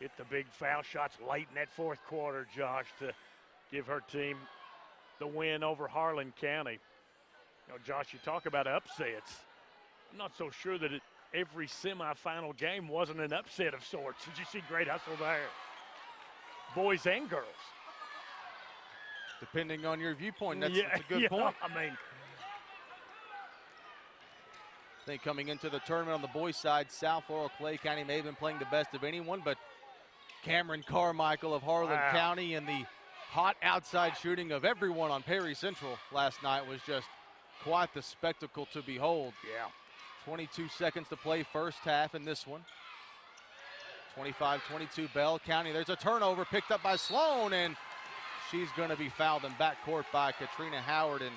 Hit the big foul shots late in that 4th quarter, Josh, to give her team the win over Harlan County. You know, Josh, you talk about upsets. I'm not so sure that every semifinal game wasn't an upset of sorts. Did you see great hustle there? Boys and girls. Depending on your viewpoint, that's a good point. I mean, I think coming into the tournament on the boys' side, South Laurel Clay County may have been playing the best of anyone, but Cameron Carmichael of Harlan County and the hot outside shooting of everyone on Perry Central last night was just quite the spectacle to behold. Yeah. 22 seconds to play first half in this one. 25-22 Bell County. There's a turnover picked up by Sloan, and she's going to be fouled in backcourt by Katrina Howard. And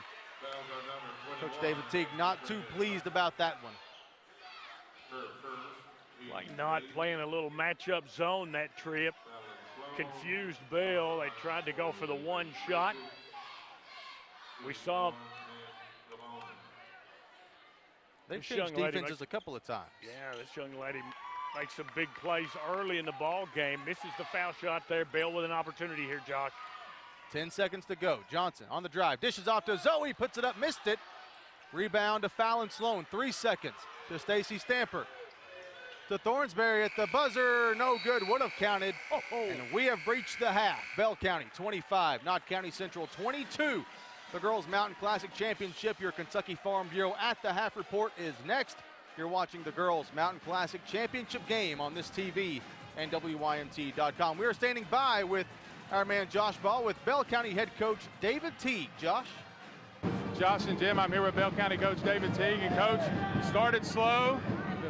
Coach David Teague not too pleased about that one. Like Knott playing a little matchup zone that trip. Confused Bell. They tried to go for the one shot. We saw they've changed defenses a couple of times. Yeah, this young lady makes some big plays early in the ball game. Misses the foul shot there. Bell with an opportunity here, Josh. 10 seconds to go. Johnson on the drive. Dishes off to Zoe. Puts it up. Missed it. Rebound to Fallon Sloan. 3 seconds to Stacy Stamper. To Thornsberry at the buzzer. No good. Would have counted. And we have breached the half. Bell County 25. Knott County Central 22. The Girls Mountain Classic Championship. Your Kentucky Farm Bureau at the half report is next. You're watching the Girls Mountain Classic Championship game on this TV and WYMT.com. We are standing by with our man Josh Ball with Bell County head coach David Teague. Josh? Josh and Jim, I'm here with Bell County coach David Teague. And coach, started slow,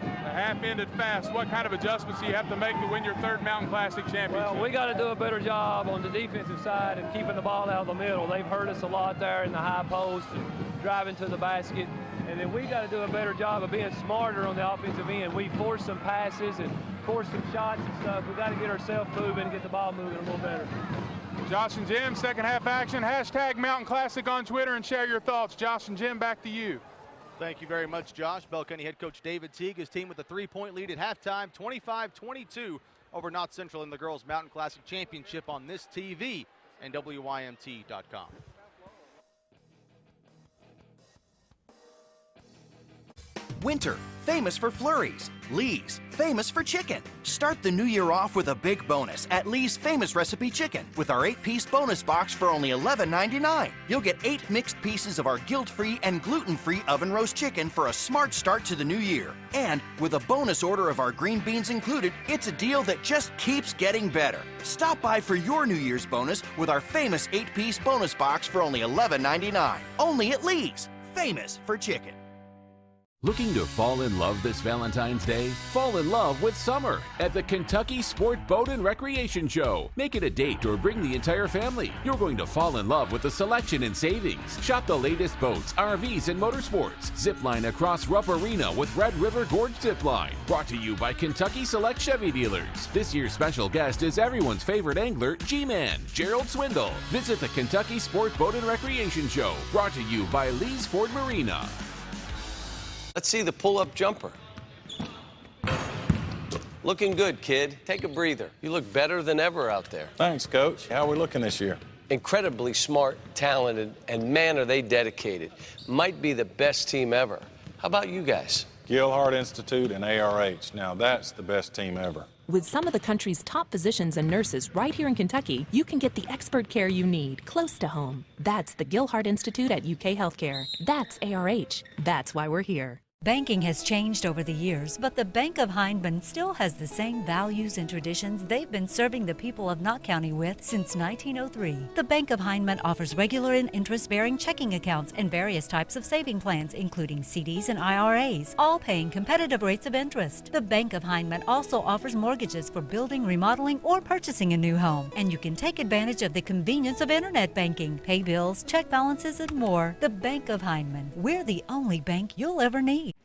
the half ended fast. What kind of adjustments do you have to make to win your 3rd Mountain Classic championship? Well, we got to do a better job on the defensive side and keeping the ball out of the middle. They've hurt us a lot there in the high post and driving to the basket. And then we got to do a better job of being smarter on the offensive end. We force some passes and force some shots and stuff. We got to get ourselves moving and get the ball moving a little better. Josh and Jim, second half action. Hashtag Mountain Classic on Twitter and share your thoughts. Josh and Jim, back to you. Thank you very much, Josh. Bell County head coach David Teague, his team with a 3-point lead at halftime, 25-22 over Knott Central in the Girls Mountain Classic Championship on this TV and WYMT.com. Winter, famous for flurries. Lee's, famous for chicken. Start the new year off with a big bonus at Lee's Famous Recipe Chicken with our 8-piece bonus box for only $11.99. You'll get 8 mixed pieces of our guilt-free and gluten-free oven roast chicken for a smart start to the new year. And with a bonus order of our green beans included, it's a deal that just keeps getting better. Stop by for your New Year's bonus with our famous 8-piece bonus box for only $11.99. Only at Lee's, famous for chicken. Looking to fall in love this Valentine's Day? Fall in love with summer at the Kentucky Sport Boat and Recreation Show. Make it a date or bring the entire family. You're going to fall in love with the selection and savings. Shop the latest boats, RVs, and motorsports. Zipline across Rupp Arena with Red River Gorge Zipline. Brought to you by Kentucky Select Chevy Dealers. This year's special guest is everyone's favorite angler, G-Man, Gerald Swindle. Visit the Kentucky Sport Boat and Recreation Show. Brought to you by Lee's Ford Marina. Let's see the pull-up jumper. Looking good, kid. Take a breather. You look better than ever out there. Thanks, Coach. How are we looking this year? Incredibly smart, talented, and man, are they dedicated. Might be the best team ever. How about you guys? Gilhart Institute and ARH. Now that's the best team ever. With some of the country's top physicians and nurses right here in Kentucky, you can get the expert care you need close to home. That's the Gilhart Institute at UK Healthcare. That's ARH. That's why we're here. Banking has changed over the years, but the Bank of Hindman still has the same values and traditions they've been serving the people of Knott County with since 1903. The Bank of Hindman offers regular and interest-bearing checking accounts and various types of saving plans, including CDs and IRAs, all paying competitive rates of interest. The Bank of Hindman also offers mortgages for building, remodeling, or purchasing a new home, and you can take advantage of the convenience of internet banking, pay bills, check balances, and more. The Bank of Hindman. We're the only bank you'll ever need.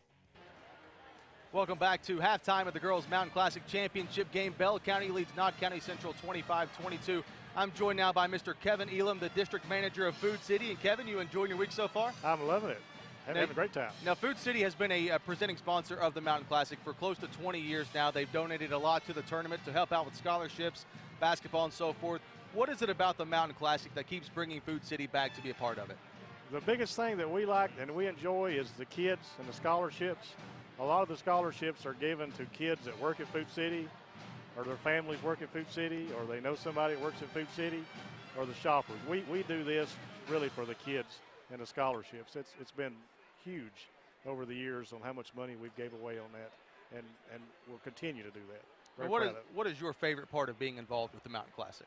Welcome back to halftime of the Girls Mountain Classic Championship game. Bell County leads Knott County Central 25-22. I'm joined now by Mr. Kevin Elam, the district manager of Food City. And Kevin, you enjoying your week so far? I'm loving it. Having a great time. Now, Food City has been a presenting sponsor of the Mountain Classic for close to 20 years now. They've donated a lot to the tournament to help out with scholarships, basketball, and so forth. What is it about the Mountain Classic that keeps bringing Food City back to be a part of it? The biggest thing that we like and we enjoy is the kids and the scholarships. A lot of the scholarships are given to kids that work at Food City, or their families work at Food City, or they know somebody that works at Food City, or the shoppers. We do this really for the kids and the scholarships. It's been huge over the years on how much money we've gave away on that, and we'll continue to do that. What is your favorite part of being involved with the Mountain Classic?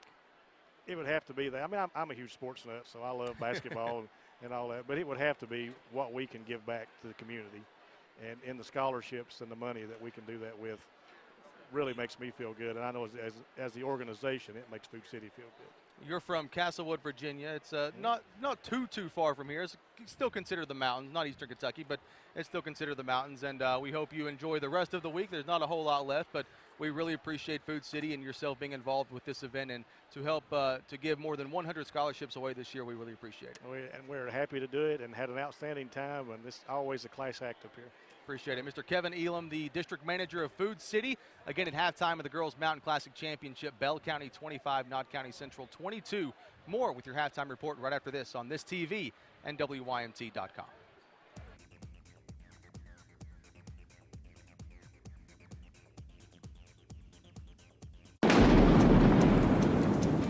It would have to be that. I mean, I'm a huge sports nut, so I love basketball and all that, but it would have to be what we can give back to the community. And in the scholarships and the money that we can do that with really makes me feel good. And I know as the organization, it makes Food City feel good. You're from Castlewood, Virginia. It's not too far from here. It's still considered the mountains, not Eastern Kentucky, but it's still considered the mountains. And we hope you enjoy the rest of the week. There's not a whole lot left, but we really appreciate Food City and yourself being involved with this event and to help to give more than 100 scholarships away this year. We really appreciate it. And we're happy to do it and had an outstanding time. And this is always a class act up here. Appreciate it. Mr. Kevin Elam, the district manager of Food City. Again, at halftime of the Girls Mountain Classic Championship, Bell County 25, Knott County Central 22. More with your halftime report right after this on this TV and WYMT.com.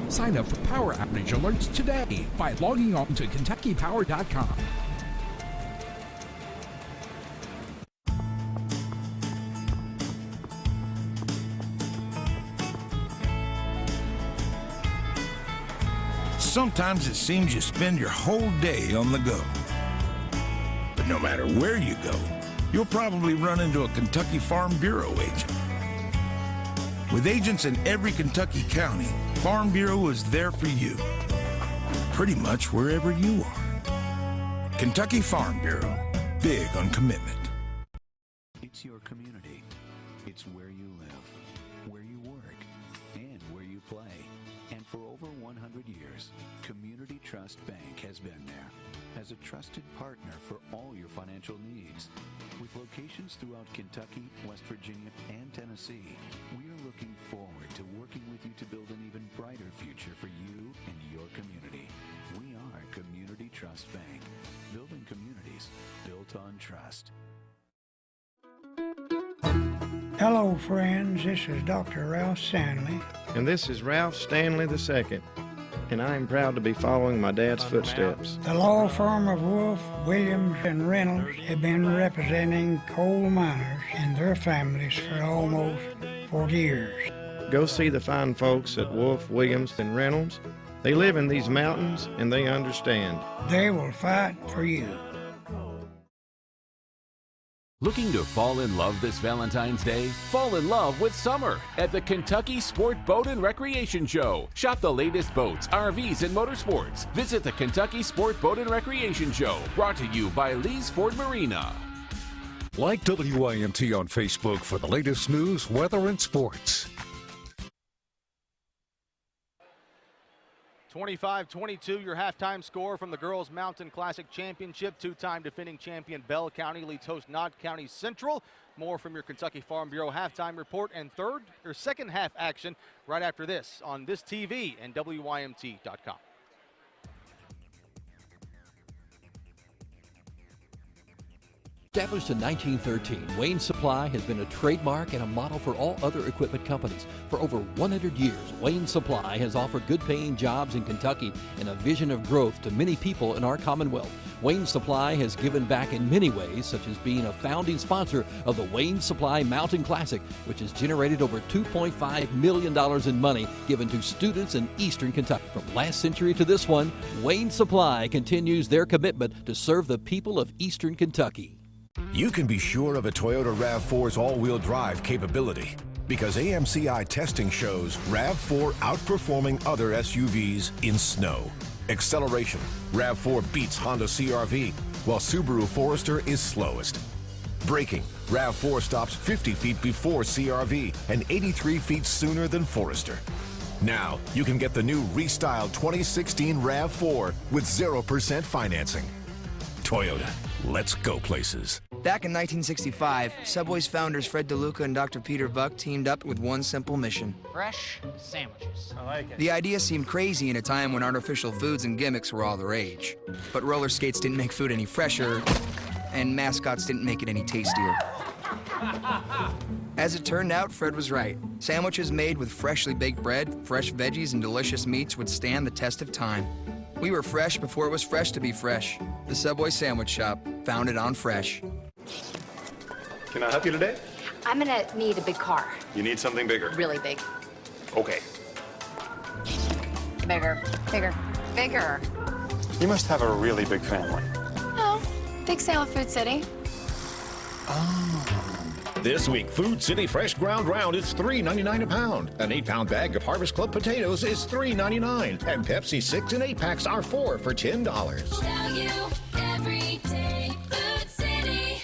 Sign up for power outage alerts today by logging on to KentuckyPower.com. Sometimes it seems you spend your whole day on the go. But no matter where you go, you'll probably run into a Kentucky Farm Bureau agent. With agents in every Kentucky county, Farm Bureau is there for you, pretty much wherever you are. Kentucky Farm Bureau, big on commitment. It's your community. It's where you live, where you work, and where you play. And for over 100 years, Community Trust Bank has been there as a trusted partner for all your financial needs. With locations throughout Kentucky, West Virginia, and Tennessee, we are looking forward to working with you to build an even brighter future for you and your community. We are Community Trust Bank, building communities built on trust. Hello, friends. This is Dr. Ralph Stanley. And this is Ralph Stanley II, and I am proud to be following my dad's footsteps. The law firm of Wolf, Williams, and Reynolds have been representing coal miners and their families for almost 40 years. Go see the fine folks at Wolf, Williams, and Reynolds. They live in these mountains, and they understand. They will fight for you. Looking to fall in love this Valentine's Day? Fall in love with summer at the Kentucky Sport Boat and Recreation Show. Shop the latest boats, RVs, and motorsports. Visit the Kentucky Sport Boat and Recreation Show, brought to you by Lee's Ford Marina. Like WYMT on Facebook for the latest news, weather, and sports. 25-22, your halftime score from the Girls Mountain Classic Championship. Two-time defending champion Bell County leads host Knott County Central. More from your Kentucky Farm Bureau halftime report and second half action right after this on this TV and WYMT.com. Established in 1913, Wayne Supply has been a trademark and a model for all other equipment companies. For over 100 years, Wayne Supply has offered good-paying jobs in Kentucky and a vision of growth to many people in our Commonwealth. Wayne Supply has given back in many ways, such as being a founding sponsor of the Wayne Supply Mountain Classic, which has generated over $2.5 million in money given to students in eastern Kentucky. From last century to this one, Wayne Supply continues their commitment to serve the people of eastern Kentucky. You can be sure of a Toyota RAV4's all-wheel drive capability because AMCI testing shows RAV4 outperforming other SUVs in snow. Acceleration, RAV4 beats Honda CR-V, while Subaru Forester is slowest. Braking, RAV4 stops 50 feet before CR-V and 83 feet sooner than Forester. Now, you can get the new restyled 2016 RAV4 with 0% financing. Toyota, let's go places. Back in 1965, Subway's founders Fred DeLuca and Dr. Peter Buck teamed up with one simple mission. Fresh sandwiches. I like it. The idea seemed crazy in a time when artificial foods and gimmicks were all the rage. But roller skates didn't make food any fresher, and mascots didn't make it any tastier. As it turned out, Fred was right. Sandwiches made with freshly baked bread, fresh veggies, and delicious meats would stand the test of time. We were fresh before it was fresh to be fresh. The Subway Sandwich Shop, founded on fresh. Can I help you today? I'm gonna need a big car. You need something bigger. Really big. Okay. Bigger, bigger, bigger. You must have a really big family. Oh, big sale at Food City. This week, Food City Fresh Ground Round is $3.99 a pound. An 8-pound bag of Harvest Club potatoes is $3.99. And Pepsi 6 and 8 packs are $4 for $10. Value every day. Food City.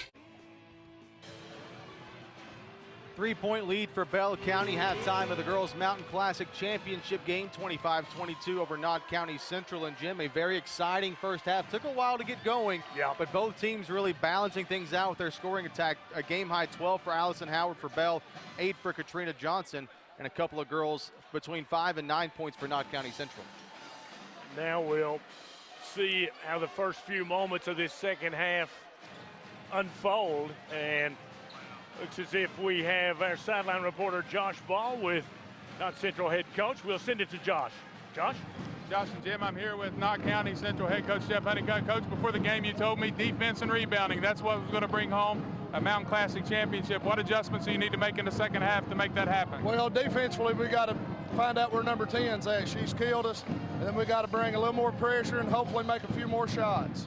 3-point lead for Bell County, halftime of the Girls Mountain Classic Championship game, 25-22 over Knott County Central. And Jim, a very exciting first half. Took a while to get going, but both teams really balancing things out with their scoring attack. A game-high 12 for Allison Howard for Bell, 8 for Katrina Johnson, and a couple of girls between 5 and 9 points for Knott County Central. Now we'll see how the first few moments of this second half unfold, and looks as if we have our sideline reporter Josh Ball with Knott Central head coach. We'll send it to Josh. Josh? Josh and Jim, I'm here with Knott County Central head coach Jeff Honeycutt. Coach, before the game you told me defense and rebounding, that's what was going to bring home a Mountain Classic championship. What adjustments do you need to make in the second half to make that happen? Well, defensively, we got to find out where number 10's at. She's killed us, and then we got to bring a little more pressure and hopefully make a few more shots.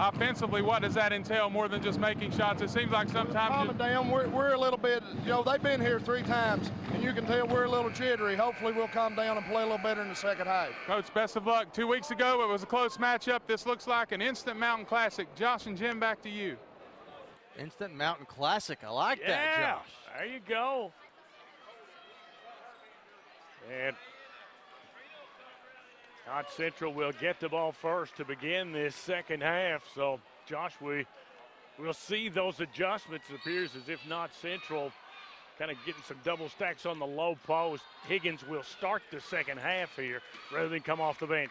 Offensively, what does that entail more than just making shots? It seems like sometimes we're a little bit, they've been here 3 times, and you can tell we're a little jittery. Hopefully we'll calm down and play a little better in the second half. Coach, best of luck. 2 weeks ago, it was a close matchup. This looks like an instant Mountain Classic. Josh and Jim, back to you. Instant Mountain Classic. I like that, Josh. There you go. And Knott Central will get the ball first to begin this second half. So, Josh, we'll see those adjustments. It appears as if Knott Central kind of getting some double stacks on the low post. Higgins will start the second half here rather than come off the bench.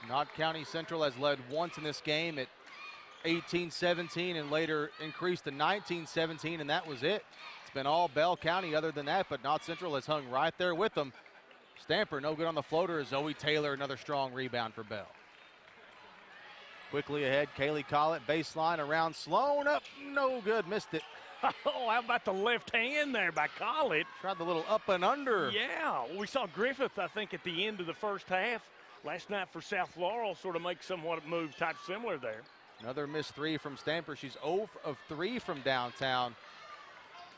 Knott County Central has led once in this game at 18-17 and later increased to 19-17, and that was it. It's been all Bell County other than that, but Knott Central has hung right there with them. Stamper no good on the floater. Zoe Taylor, another strong rebound for Bell. Quickly ahead, Kaylee Collett, baseline around Sloan, up, no good, missed it. Oh, how about the left hand there by Collett? Tried the little up and under. Yeah, we saw Griffith, I think, at the end of the first half last night for South Laurel, sort of make somewhat move type similar there. Another missed 3 from Stamper. She's 0 of 3 from downtown.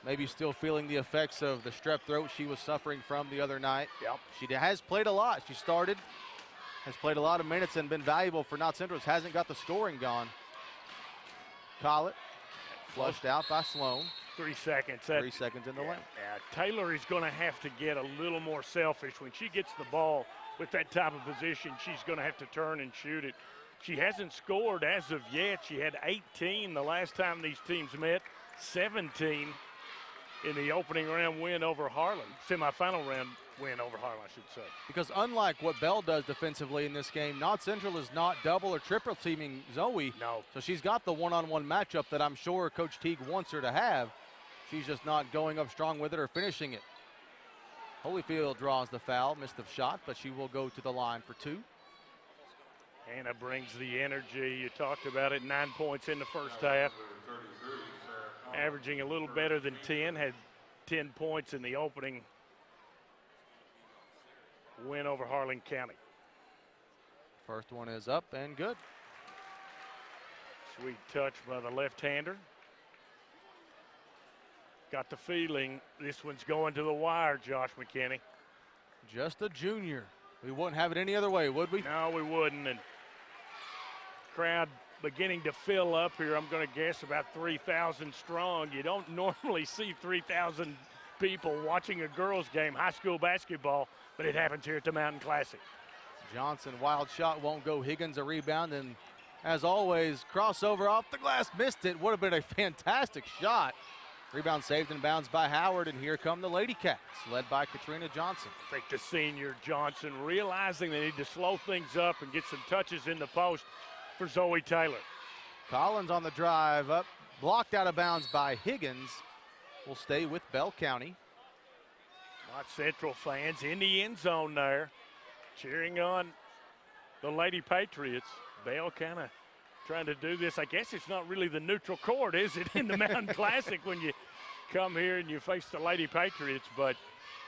Maybe still feeling the effects of the strep throat she was suffering from the other night. Yep. She has played a lot. She started, has played a lot of minutes and been valuable for Knott Central. Hasn't got the scoring gone. Collett flushed out by Sloan. 3 seconds. 3 seconds in the lane. Yeah, Taylor is going to have to get a little more selfish. When she gets the ball with that type of position, she's going to have to turn and shoot it. She hasn't scored as of yet. She had 18 the last time these teams met, 17 in the opening round win over Harlan, semifinal round win over Harlan, I should say. Because unlike what Bell does defensively in this game, Knott Central is not double or triple teaming Zoe. No. So she's got the one-on-one matchup that I'm sure Coach Teague wants her to have. She's just not going up strong with it or finishing it. Holyfield draws the foul, missed the shot, but she will go to the line for 2. Hannah brings the energy. You talked about it, 9 points in the first half. Averaging a little better than 10, had 10 points in the opening win over Harlan County. First one is up and good. Sweet touch by the left-hander. Got the feeling this one's going to the wire, Josh McKinney. Just a junior. We wouldn't have it any other way, would we? No, we wouldn't. And crowd beginning to fill up here. I'm going to guess about 3,000 strong. You don't normally see 3,000 people watching a girls' game, high school basketball, but it happens here at the Mountain Classic. Johnson, wild shot, won't go. Higgins a rebound, and as always, crossover off the glass, missed it. Would have been a fantastic shot. Rebound saved and bounds by Howard, and here come the Lady Cats, led by Katrina Johnson. I think the senior Johnson realizing they need to slow things up and get some touches in the post for Zoe Taylor. Collins on the drive up, blocked out of bounds by Higgins. Will stay with Bell County. Knott Central fans in the end zone there, cheering on the Lady Patriots. Bell kind of trying to do this. I guess it's not really the neutral court, is it, in the Mountain Classic when you come here and you face the Lady Patriots, but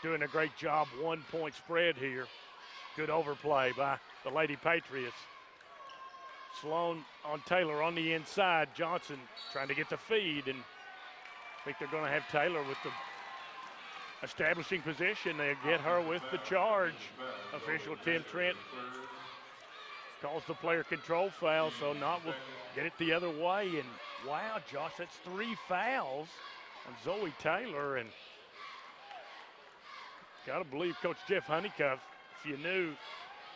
doing a great job, 1 point spread here. Good overplay by the Lady Patriots. Sloan on Taylor on the inside. Johnson trying to get the feed, and I think they're going to have Taylor with the establishing position. They'll get her with the charge. Official Tim Trent calls the player control foul, so Knott will get it the other way. And wow, Josh, that's 3 fouls on Zoe Taylor. And got to believe Coach Jeff Honeycutt, if you knew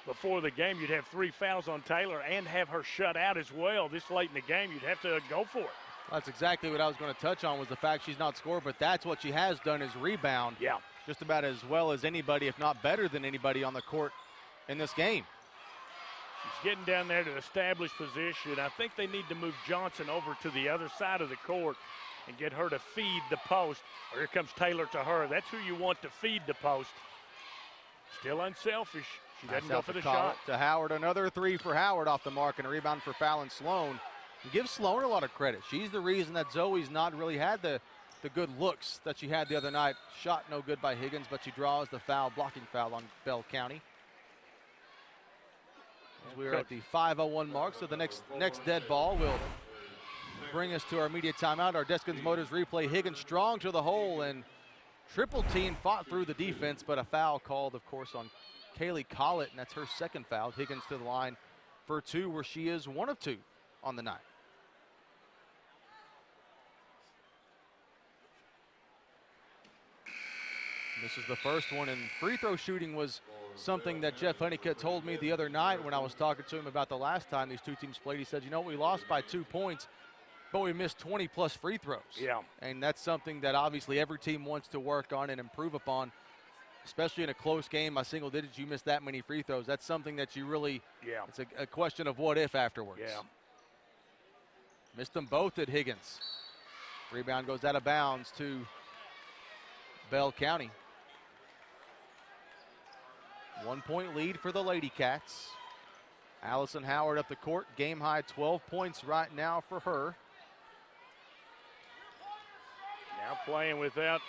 before the game you'd have 3 fouls on Taylor and have her shut out as well this late in the game, you'd have to go for it. That's exactly what I was going to touch on, was the fact she's not scored, but that's what she has done, is rebound. Yeah. Just about as well as anybody, if not better than anybody on the court in this game. She's getting down there to establish position. I think they need to move Johnson over to the other side of the court and get her to feed the post. Or here comes Taylor to her. That's who you want to feed the post. Still unselfish. She doesn't go for the shot. To Howard, another 3 for Howard off the mark, and a rebound for Fallon Sloan. Give Sloan a lot of credit. She's the reason that Zoe's not really had the good looks that she had the other night. Shot no good by Higgins, but she draws the foul, blocking foul on Bell County. As we are at the 5:01 mark, so the next dead ball will bring us to our media timeout. Our Deskins Motors replay. Higgins strong to the hole, and triple team fought through the defense, but a foul called, of course, on Kaylee Collett, and that's her second foul. Higgins to the line for 2, where she is 1 of 2 on the night. This is the first one, and free throw shooting was something that Jeff Honeycutt told me the other night when I was talking to him about the last time these two teams played. He said, you know, we lost by 2 points, but we missed 20-plus free throws. Yeah. And that's something that obviously every team wants to work on and improve upon, especially in a close game. By single digits, you miss that many free throws. That's something that you really, it's a question of what if afterwards. Yeah. Missed them both at Higgins. Rebound goes out of bounds to Bell County. 1 point lead for the Lady Cats. Allison Howard up the court, game high 12 points right now for her. Now playing without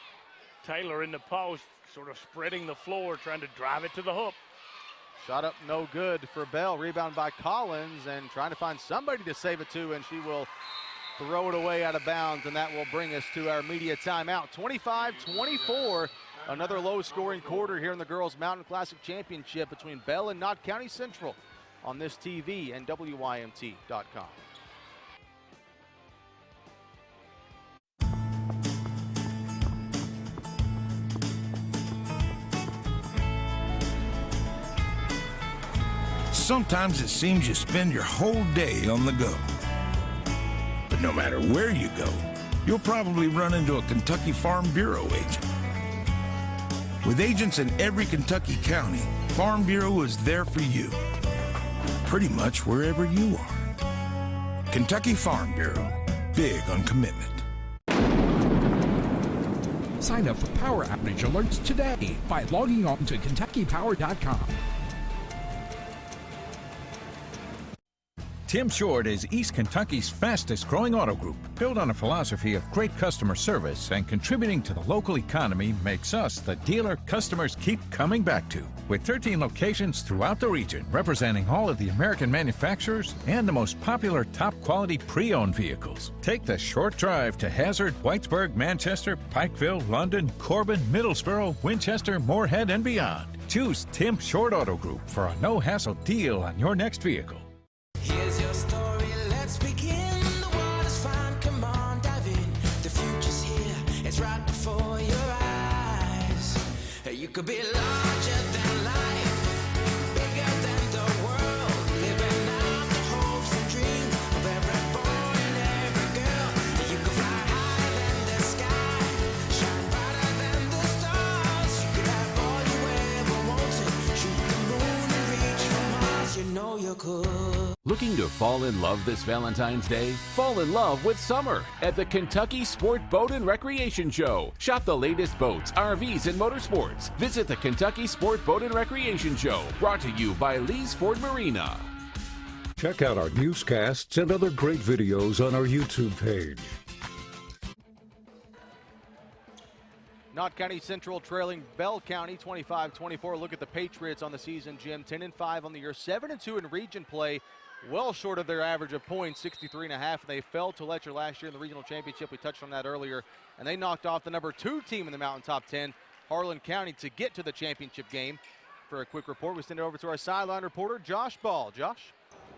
Taylor in the post, sort of spreading the floor, trying to drive it to the hook. Shot up no good for Bell. Rebound by Collins, and trying to find somebody to save it to, and she will throw it away out of bounds, and that will bring us to our media timeout. 25-24. Another low-scoring quarter here in the Girls Mountain Classic Championship between Bell and Knott County Central on this TV and WYMT.com. Sometimes it seems you spend your whole day on the go. But no matter where you go, you'll probably run into a Kentucky Farm Bureau agent. With agents in every Kentucky county, Farm Bureau is there for you. Pretty much wherever you are. Kentucky Farm Bureau, big on commitment. Sign up for power outage alerts today by logging on to KentuckyPower.com. Tim Short is East Kentucky's fastest growing auto group. Built on a philosophy of great customer service and contributing to the local economy makes us the dealer customers keep coming back to. With 13 locations throughout the region representing all of the American manufacturers and the most popular top quality pre-owned vehicles. Take the short drive to Hazard, Whitesburg, Manchester, Pikeville, London, Corbin, Middlesboro, Winchester, Moorhead, and beyond. Choose Tim Short Auto Group for a no-hassle deal on your next vehicle. Here's your story, let's begin. The water's fine, come on, dive in. The future's here, it's right before your eyes. You could be larger than life, bigger than the world, living out the hopes and dreams of every boy and every girl. You could fly higher than the sky, shine brighter than the stars. You could have all you ever wanted, shoot the moon and reach for Mars. You know you could. Looking to fall in love this Valentine's Day? Fall in love with summer at the Kentucky Sport Boat and Recreation Show. Shop the latest boats, RVs, and motorsports. Visit the Kentucky Sport Boat and Recreation Show, brought to you by Lee's Ford Marina. Check out our newscasts and other great videos on our YouTube page. Knott County Central trailing Bell County 25-24. Look at the Patriots on the season, Jim. 10-5 on the year, 7-2 in region play. Well short of their average of points, 63.5. They fell to Letcher last year in the regional championship. We touched on that earlier. And they knocked off the number 2 team in the Mountain Top 10, Harlan County, to get to the championship game. For a quick report, we send it over to our sideline reporter, Josh Ball.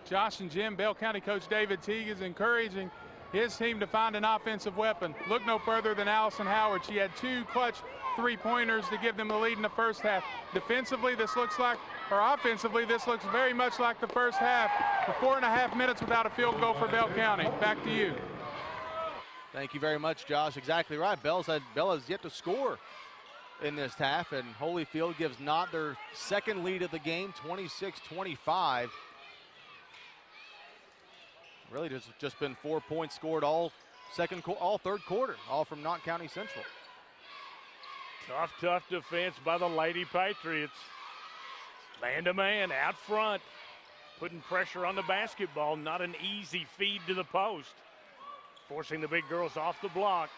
Josh and Jim, Bell County coach David Teague is encouraging his team to find an offensive weapon. Look no further than Allison Howard. She had 2 clutch three-pointers to give them the lead in the first half. Defensively, offensively, this looks very much like the first half. For 4.5 minutes without a field goal for Bell County. Back to you. Thank you very much, Josh. Exactly right. Bell has yet to score in this half, and Holyfield gives Knott their second lead of the game, 26-25. Really just been 4 points scored all third quarter, all from Knott County Central. Tough defense by the Lady Patriots. Man-to-man out front, putting pressure on the basketball. Not an easy feed to the post. Forcing the big girls off the block.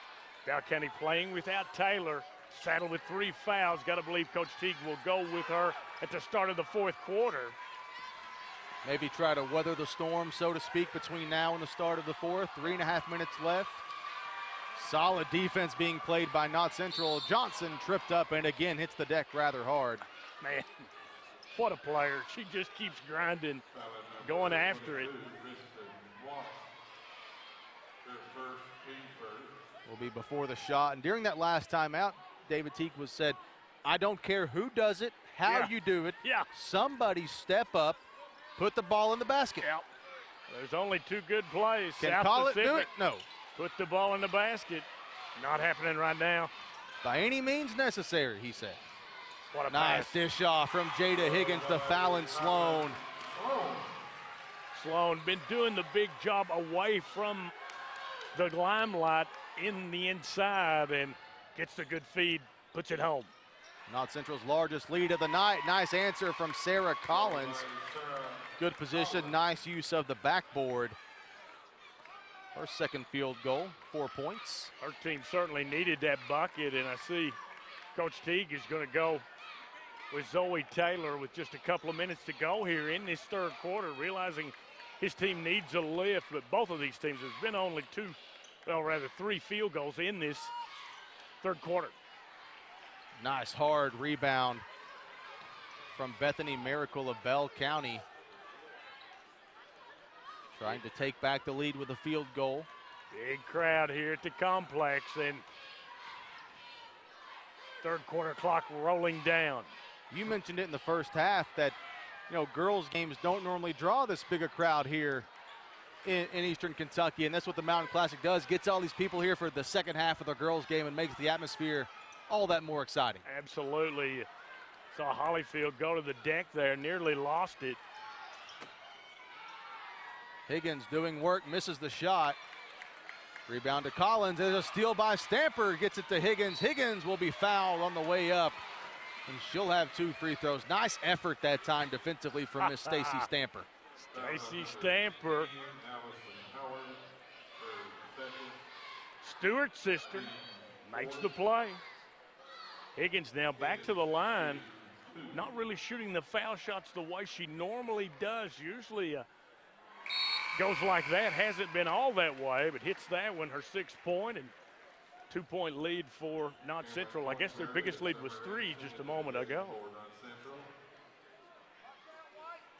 Bell County playing without Taylor. Saddled with 3 fouls. Got to believe Coach Teague will go with her at the start of the fourth quarter. Maybe try to weather the storm, so to speak, between now and the start of the fourth. 3.5 minutes left. Solid defense being played by Knott Central. Johnson tripped up and again hits the deck rather hard. Man, what a player. She just keeps grinding, going after it. Will be before the shot. And during that last timeout, David Teague said, I don't care who does it, how you do it. Yeah. Somebody step up, put the ball in the basket. Yeah. There's only 2 good plays. Can South call Pacific, it, do it? No. Put the ball in the basket. Not happening right now. By any means necessary, he said. What a nice pass. dish off from Jada Higgins to Fallon Sloan. Sloan been doing the big job away from the limelight in the inside and gets the good feed, puts it home. Knott Central's largest lead of the night. Nice answer from Sarah Collins. Good position, nice use of the backboard. Her second field goal, 4 points. Her team certainly needed that bucket, and I see Coach Teague is going to go with Zoe Taylor with just a couple of minutes to go here in this third quarter, realizing his team needs a lift, but both of these teams, there's been only 3 field goals in this third quarter. Nice hard rebound from Bethany Miracle of Bell County. Trying to take back the lead with a field goal. Big crowd here at the complex, and third quarter clock rolling down. You mentioned it in the first half that, girls games don't normally draw this big a crowd here in Eastern Kentucky, and that's what the Mountain Classic does. Gets all these people here for the second half of the girls game and makes the atmosphere all that more exciting. Absolutely. Saw Hollyfield go to the deck there, nearly lost it. Higgins doing work, misses the shot. Rebound to Collins. There's a steal by Stamper. Gets it to Higgins. Higgins will be fouled on the way up, and she'll have 2 free throws. Nice effort that time defensively from Miss Stacy Stamper. Stacy Stamper. Stewart's sister makes the play. Higgins now back to the line. Not really shooting the foul shots the way she normally does. Usually goes like that. Hasn't been all that way, but hits that one, her 6-point and 2-point lead for Knott Central. I guess their biggest lead was 3 just a moment ago.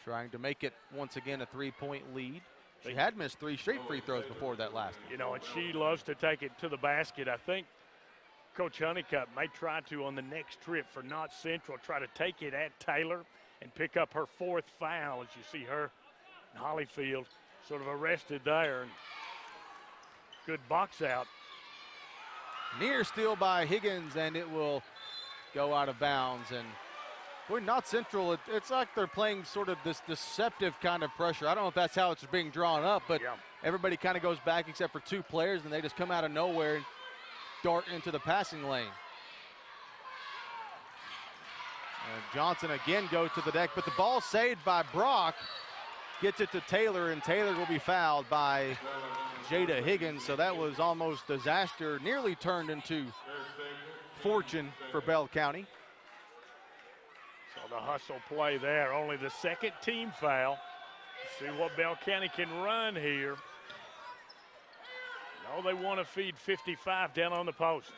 Trying to make it once again a 3-point lead. She had missed 3 straight free throws before that last one. You know, and she loves to take it to the basket. I think Coach Honeycutt may try to, on the next trip for Knott Central, try to take it at Taylor and pick up her 4th foul as you see her and Hollyfield sort of arrested there. And good box out. Near steal by Higgins, and it will go out of bounds. And boy, Knott Central, it's like they're playing sort of this deceptive kind of pressure. I don't know if that's how it's being drawn up, but everybody kind of goes back except for 2 players, and they just come out of nowhere and dart into the passing lane. And Johnson again goes to the deck, but the ball saved by Brock. Gets it to Taylor, and Taylor will be fouled by Jada Higgins. So that was almost disaster, nearly turned into fortune for Bell County. So the hustle play there, only the 2nd team foul. See what Bell County can run here. No, they want to feed 55 down on the post.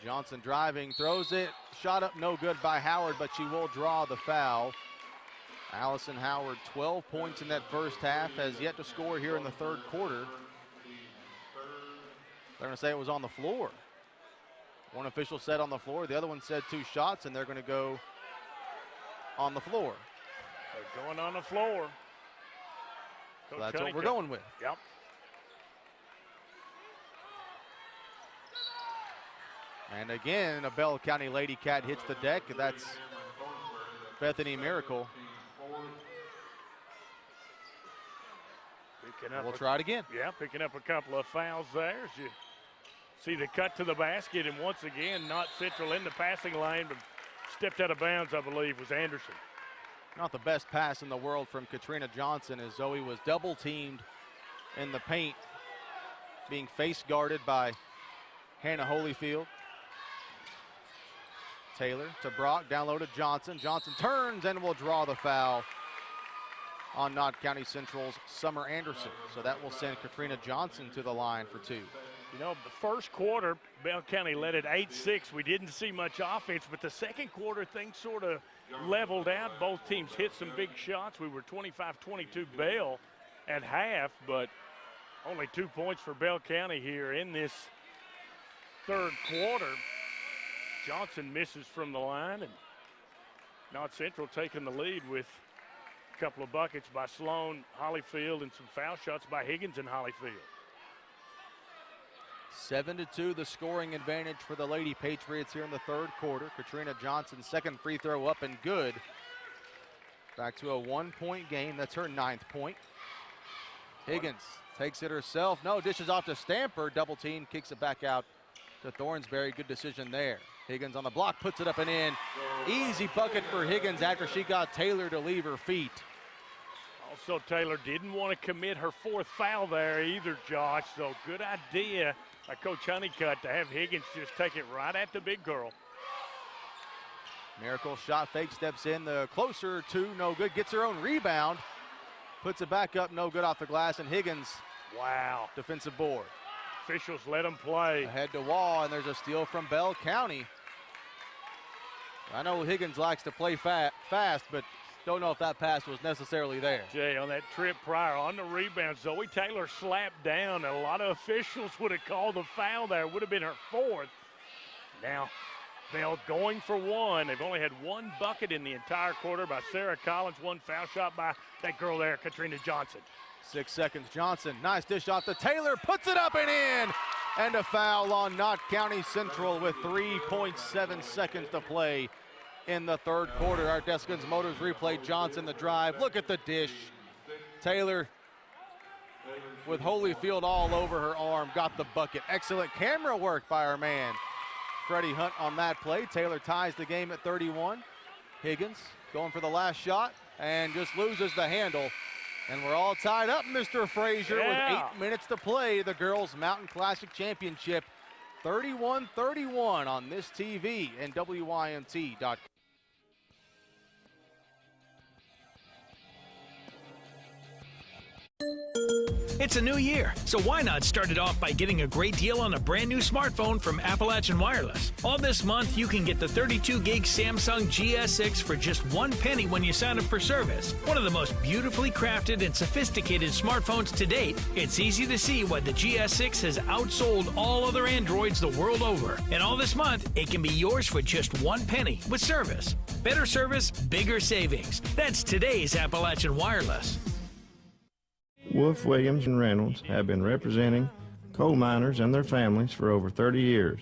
Johnson driving, throws it, shot up no good by Howard, but she will draw the foul. Allison Howard, 12 points in that first half, has yet to score here in the 3rd quarter. They're going to say it was on the floor. One official said on the floor, the other one said 2 shots, and they're going to go on the floor. They're going on the floor. So that's what we're going with. Yep. And again, a Bell County Lady Cat hits the deck. That's Bethany Miracle. We'll try it again. Yeah, picking up a couple of fouls there. As you see the cut to the basket, and once again, Knott Central in the passing lane, but stepped out of bounds, I believe, was Anderson. Not the best pass in the world from Katrina Johnson, as Zoe was double teamed in the paint, being face guarded by Hannah Holyfield. Taylor to Brock, down low to Johnson. Johnson turns and will draw the foul on Knott County Central's Summer Anderson. So that will send Katrina Johnson to the line for 2. You know, the first quarter, Bell County led at 8-6. We didn't see much offense, but the second quarter, things sort of leveled out. Both teams hit some big shots. We were 25-22 Bell at half, but only 2 points for Bell County here in this 3rd quarter. Johnson misses from the line, and Knott Central taking the lead with a couple of buckets by Sloan, Hollyfield, and some foul shots by Higgins and Hollyfield. 7-2 the scoring advantage for the Lady Patriots here in the 3rd quarter. Katrina Johnson's 2nd free throw up and good. Back to a 1-point game. That's her 9th point. Higgins takes it herself. No, dishes off to Stamper. Double team, kicks it back out to Thornsberry. Good decision there. Higgins on the block, puts it up and in. Easy bucket for Higgins after she got Taylor to leave her feet. Also, Taylor didn't want to commit her 4th foul there either, Josh. So good idea by Coach Honeycutt to have Higgins just take it right at the big girl. Miracle shot fake, steps in. The closer to no good, gets her own rebound. Puts it back up, no good off the glass, and Higgins, wow, defensive board. Officials let them play. Ahead to Wall, and there's a steal from Bell County. I know Higgins likes to play fast, but don't know if that pass was necessarily there. Jay, on that trip prior, on the rebound, Zoe Taylor slapped down. A lot of officials would have called the foul there. Would have been her 4th. Now, Bell going for 1. They've only had 1 bucket in the entire quarter by Sarah Collins. 1 foul shot by that girl there, Katrina Johnson. 6 seconds, Johnson, nice dish off to Taylor, puts it up and in. And a foul on Knott County Central with 3.7 seconds to play in the third quarter. Our Deskins Motors replay Johnson the drive. Look at the dish. Taylor with Holyfield all over her arm, got the bucket. Excellent camera work by our man, Freddie Hunt, on that play. Taylor ties the game at 31. Higgins going for the last shot and just loses the handle. And we're all tied up, Mr. Frazier, with 8 minutes to play. The Girls Mountain Classic Championship, 31-31 on this TV and WYMT.com. It's a new year, so why not start it off by getting a great deal on a brand new smartphone from Appalachian Wireless? All this month, you can get the 32-gig Samsung GS6 for just $1 when you sign up for service. One of the most beautifully crafted and sophisticated smartphones to date, it's easy to see why the GS6 has outsold all other Androids the world over. And all this month, it can be yours for just $1 with service. Better service, bigger savings. That's today's Appalachian Wireless. Wolf, Williams, and Reynolds have been representing coal miners and their families for over 30 years.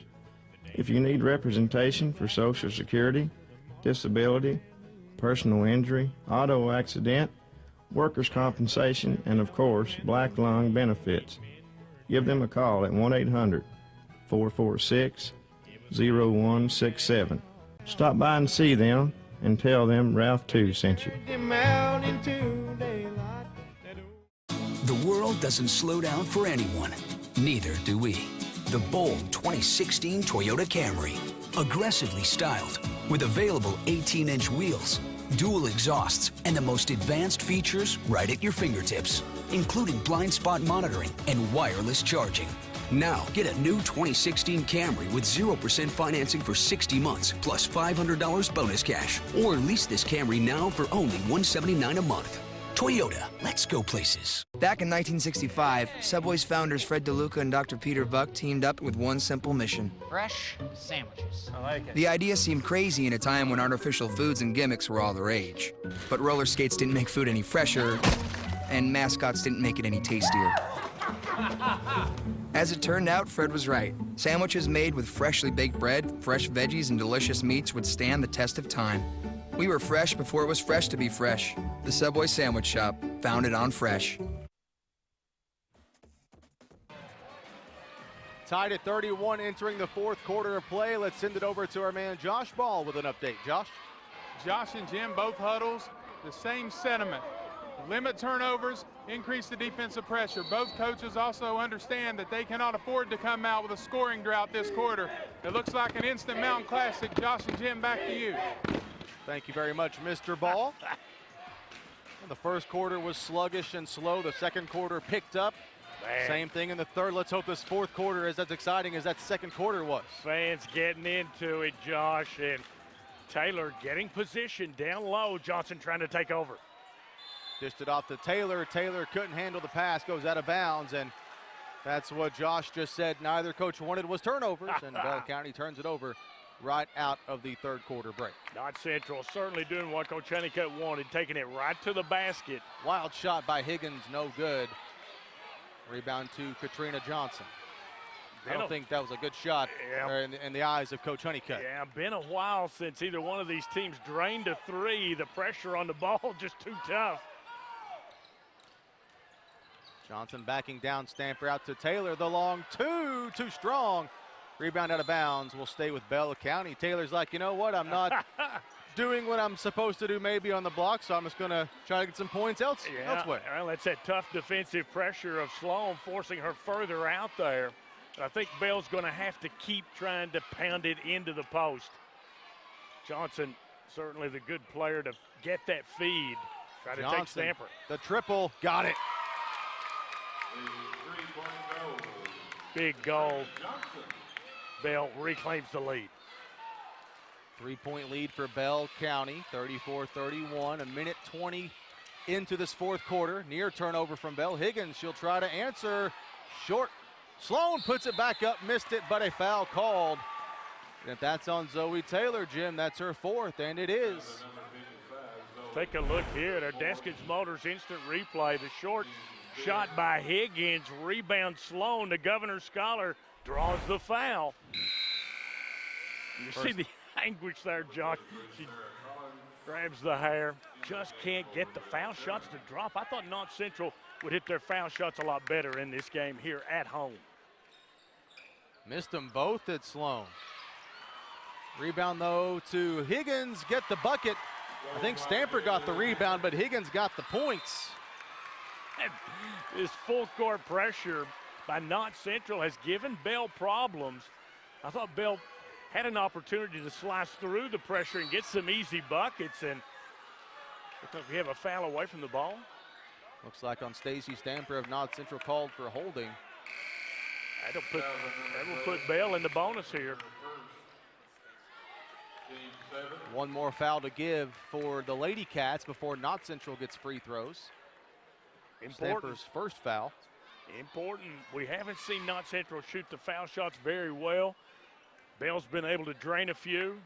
If you need representation for Social Security, disability, personal injury, auto accident, workers' compensation, and of course, black lung benefits, give them a call at 1-800-446-0167. Stop by and see them and tell them Ralph 2 sent you. The world doesn't slow down for anyone. Neither do we. The bold 2016 Toyota Camry. Aggressively styled, with available 18-inch wheels, dual exhausts, and the most advanced features right at your fingertips, including blind spot monitoring and wireless charging. Now, get a new 2016 Camry with 0% financing for 60 months, plus $500 bonus cash. Or lease this Camry now for only $179 a month. Toyota, let's go places. Back in 1965, Subway's founders Fred DeLuca and Dr. Peter Buck teamed up with one simple mission. Fresh sandwiches. I like it. The idea seemed crazy in a time when artificial foods and gimmicks were all the rage. But roller skates didn't make food any fresher, and mascots didn't make it any tastier. As it turned out, Fred was right. Sandwiches made with freshly baked bread, fresh veggies, and delicious meats would stand the test of time. We were fresh before it was fresh to be fresh. The Subway Sandwich Shop, founded on fresh. Tied at 31 entering the fourth quarter of play. Let's send it over to our man Josh Ball with an update. Josh? Josh and Jim, both huddles, the same sentiment. Limit turnovers, increase the defensive pressure. Both coaches also understand that they cannot afford to come out with a scoring drought this quarter. It looks like an instant Mountain Classic. Josh and Jim, back to you. Thank you very much, Mr. Ball. The first quarter was sluggish and slow. The second quarter picked up. Man. Same thing in the third. Let's hope this fourth quarter is as exciting as that second quarter was. Fans getting into it, Josh, and Taylor getting position down low. Johnson trying to take over. Dished it off to Taylor. Taylor couldn't handle the pass, goes out of bounds, and that's what Josh just said. Neither coach wanted was turnovers, and Bell County turns it over right out of the third quarter break. Knott Central certainly doing what Coach Honeycutt wanted, taking it right to the basket. Wild shot by Higgins, no good. Rebound to Katrina Johnson. I don't think that was a good shot in the eyes of Coach Honeycutt. Yeah, been a while since either one of these teams drained a three. The pressure on the ball just too tough. Johnson backing down, Stamper out to Taylor. The long two, too strong. Rebound out of bounds will stay with Bell County. Taylor's like, you know what, I'm not doing what I'm supposed to do maybe on the block, so I'm just going to try to get some points elsewhere. Well, that's that tough defensive pressure of Sloan forcing her further out there. I think Bell's going to have to keep trying to pound it into the post. Johnson, certainly the good player to get that feed. Try to take Stamper. The triple, got it. Big goal. Bell reclaims the lead. 3-point lead for Bell County, 34-31. A minute 20 into this fourth quarter. Near turnover from Bell. Higgins, she'll try to answer. Short. Sloan puts it back up, missed it, but a foul called. And if that's on Zoe Taylor, Jim, that's her fourth, and it is. Take a look here at our Deskins Motors instant replay. The short shot by Higgins, rebound Sloan. The Governor Scholar draws the foul. You see the anguish there, Josh. She grabs the hair, just can't get the foul shots to drop. I thought Knott Central would hit their foul shots a lot better in this game here at home. Missed them both at Sloan. Rebound, though, to Higgins. Get the bucket. I think Stamper got the rebound, but Higgins got the points. And this full court pressure by Knott Central has given Bell problems. I thought Bell had an opportunity to slice through the pressure and get some easy buckets, and looks like we have a foul away from the ball. Looks like on Stacy Stamper of Knott Central called for holding. That will put Bell in the bonus here. One more foul to give for the Lady Cats before Knott Central gets free throws. Important. Stamper's first foul. Important. We haven't seen Knott Central shoot the foul shots very well. Bell's been able to drain a few.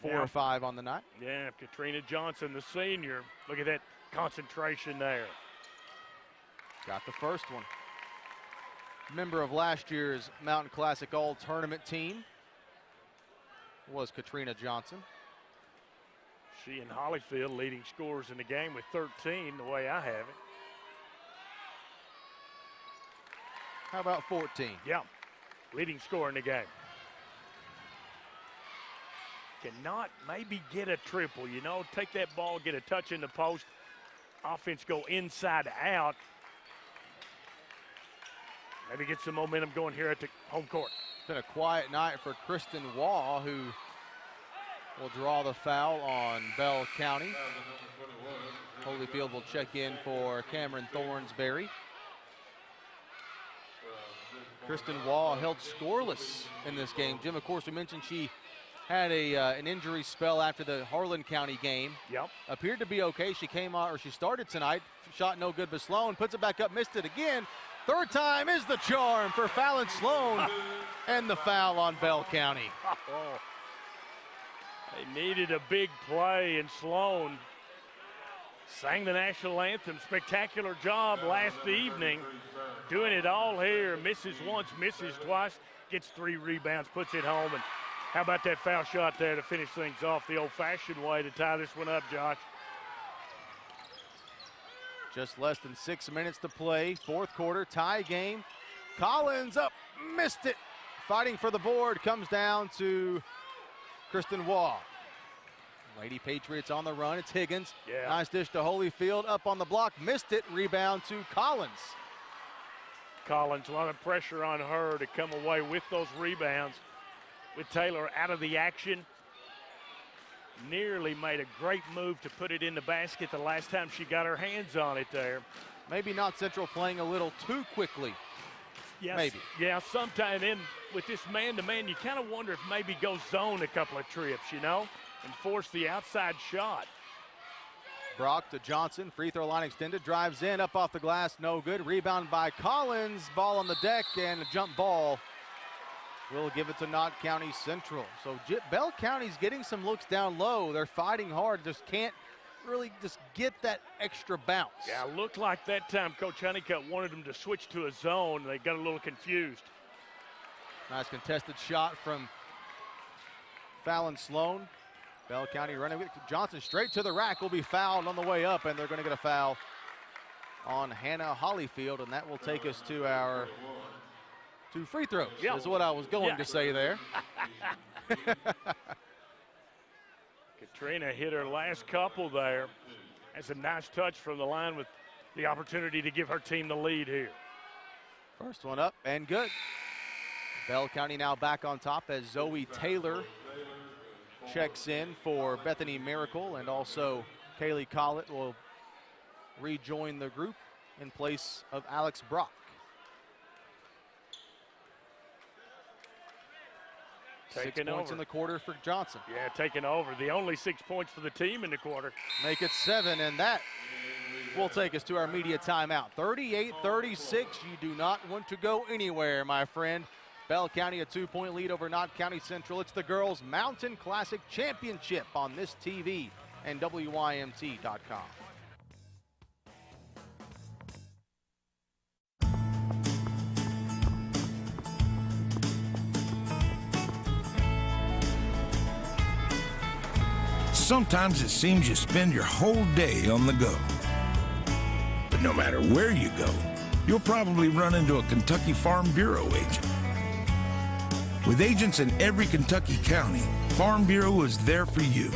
4 or 5 on the night. Yeah, Katrina Johnson, the senior. Look at that concentration there. Got the first one. Member of last year's Mountain Classic All-Tournament team was Katrina Johnson. She and Hollyfield leading scorers in the game with 13, the way I have it. How about 14? Yeah, leading scorer in the game. Cannot maybe get a triple, you know, take that ball, get a touch in the post, offense go inside out. Maybe get some momentum going here at the home court. It's been a quiet night for Kristen Waugh, who will draw the foul on Bell County. Holyfield will check in for Cameron Thornsberry. Kristen Waugh held scoreless in this game. Jim, of course, we mentioned she had an injury spell after the Harlan County game. Yep. Appeared to be okay. She came on, or she started tonight. Shot no good, but Sloan puts it back up, missed it again. Third time is the charm for Fallon Sloan, and the foul on Bell County. Oh. They needed a big play, and Sloan sang the national anthem. Spectacular job last evening. Doing it all here. Misses once, misses twice, gets 3 rebounds, puts it home. And how about that foul shot there to finish things off the old-fashioned way to tie this one up, Josh? Just less than 6 minutes to play. Fourth quarter, tie game. Collins up, missed it. Fighting for the board, comes down to Kristen Waugh. Lady Patriots on the run, it's Higgins. Yeah. Nice dish to Holyfield, up on the block, missed it. Rebound to Collins. Collins, a lot of pressure on her to come away with those rebounds. With Taylor out of the action. Nearly made a great move to put it in the basket the last time she got her hands on it there. Maybe Knott Central playing a little too quickly. Yes, maybe. Yeah, sometime in with this man-to-man, you kind of wonder if maybe go zone a couple of trips, you know, and force the outside shot. Brock to Johnson, free throw line extended, drives in, up off the glass, no good. Rebound by Collins, ball on the deck, and a jump ball. We'll give it to Knott County Central. So Bell County's getting some looks down low. They're fighting hard, just can't really just get that extra bounce. Yeah, looked like that time Coach Honeycutt wanted them to switch to a zone. They got a little confused. Nice contested shot from Fallon Sloan. Bell County running with Johnson straight to the rack, will be fouled on the way up, and they're going to get a foul on Hannah Hollyfield, and that will take us to our 2 free throws, is what I was going to say there. Katrina hit her last couple there. That's a nice touch from the line with the opportunity to give her team the lead here. First one up and good. Bell County now back on top as Zoe Taylor checks in for Bethany Miracle, and also Kaylee Collett will rejoin the group in place of Alex Brock. 6 points in the quarter for Johnson. Yeah, taking over. The only 6 points for the team in the quarter. Make it 7, and that will take us to our media timeout. 38-36. You do not want to go anywhere, my friend. Bell County a 2-point lead over Knott County Central. It's the Girls Mountain Classic Championship on this TV and WYMT.com. Sometimes it seems you spend your whole day on the go. But no matter where you go, you'll probably run into a Kentucky Farm Bureau agent. With agents in every Kentucky county, Farm Bureau is there for you,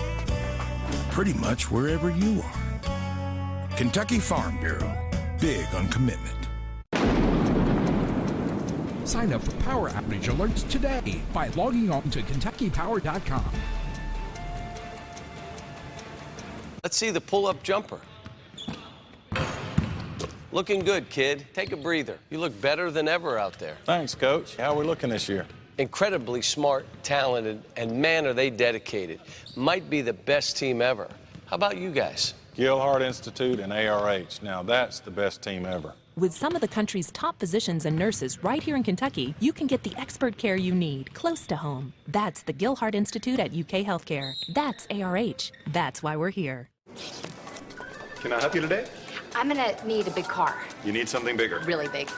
pretty much wherever you are. Kentucky Farm Bureau, big on commitment. Sign up for power outage alerts today by logging on to KentuckyPower.com. Let's see the pull-up jumper. Looking good, kid. Take a breather. You look better than ever out there. Thanks, Coach. How are we looking this year? Incredibly smart, talented, and man, are they dedicated. Might be the best team ever. How about you guys? Gilhart Institute and ARH. Now that's the best team ever. With some of the country's top physicians and nurses right here in Kentucky, you can get the expert care you need close to home. That's the Gilhart Institute at UK Healthcare. That's ARH. That's why we're here. Can I help you today? I'm gonna need a big car. You need something bigger. Really big.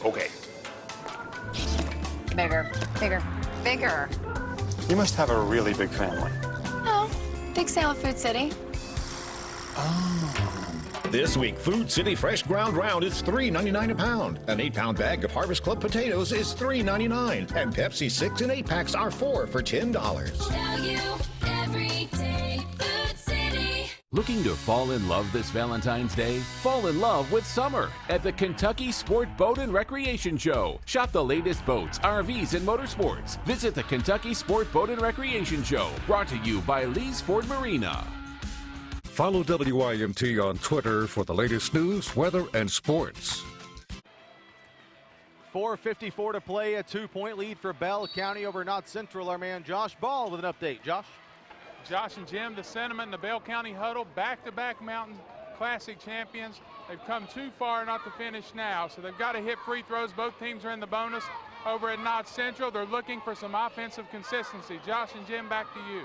Okay. Bigger, bigger, bigger. You must have a really big family. Oh, big sale at Food City. This week, Food City Fresh Ground Round is $3.99 a pound. An 8-pound bag of Harvest Club potatoes is $3.99. And Pepsi 6 and 8 packs are 4 for $10. Value every day. Food City. Looking to fall in love this Valentine's Day? Fall in love with summer at the Kentucky Sport Boat and Recreation Show. Shop the latest boats, RVs, and motorsports. Visit the Kentucky Sport Boat and Recreation Show, brought to you by Lee's Ford Marina. Follow WYMT on Twitter for the latest news, weather, and sports. 4:54 to play, a 2-point lead for Bell County over Knott Central. Our man Josh Ball with an update. Josh? Josh and Jim, the sentiment in the Bell County huddle, back-to-back Mountain Classic champions. They've come too far not to finish now, so they've got to hit free throws. Both teams are in the bonus. Over at Knott Central, they're looking for some offensive consistency. Josh and Jim, back to you.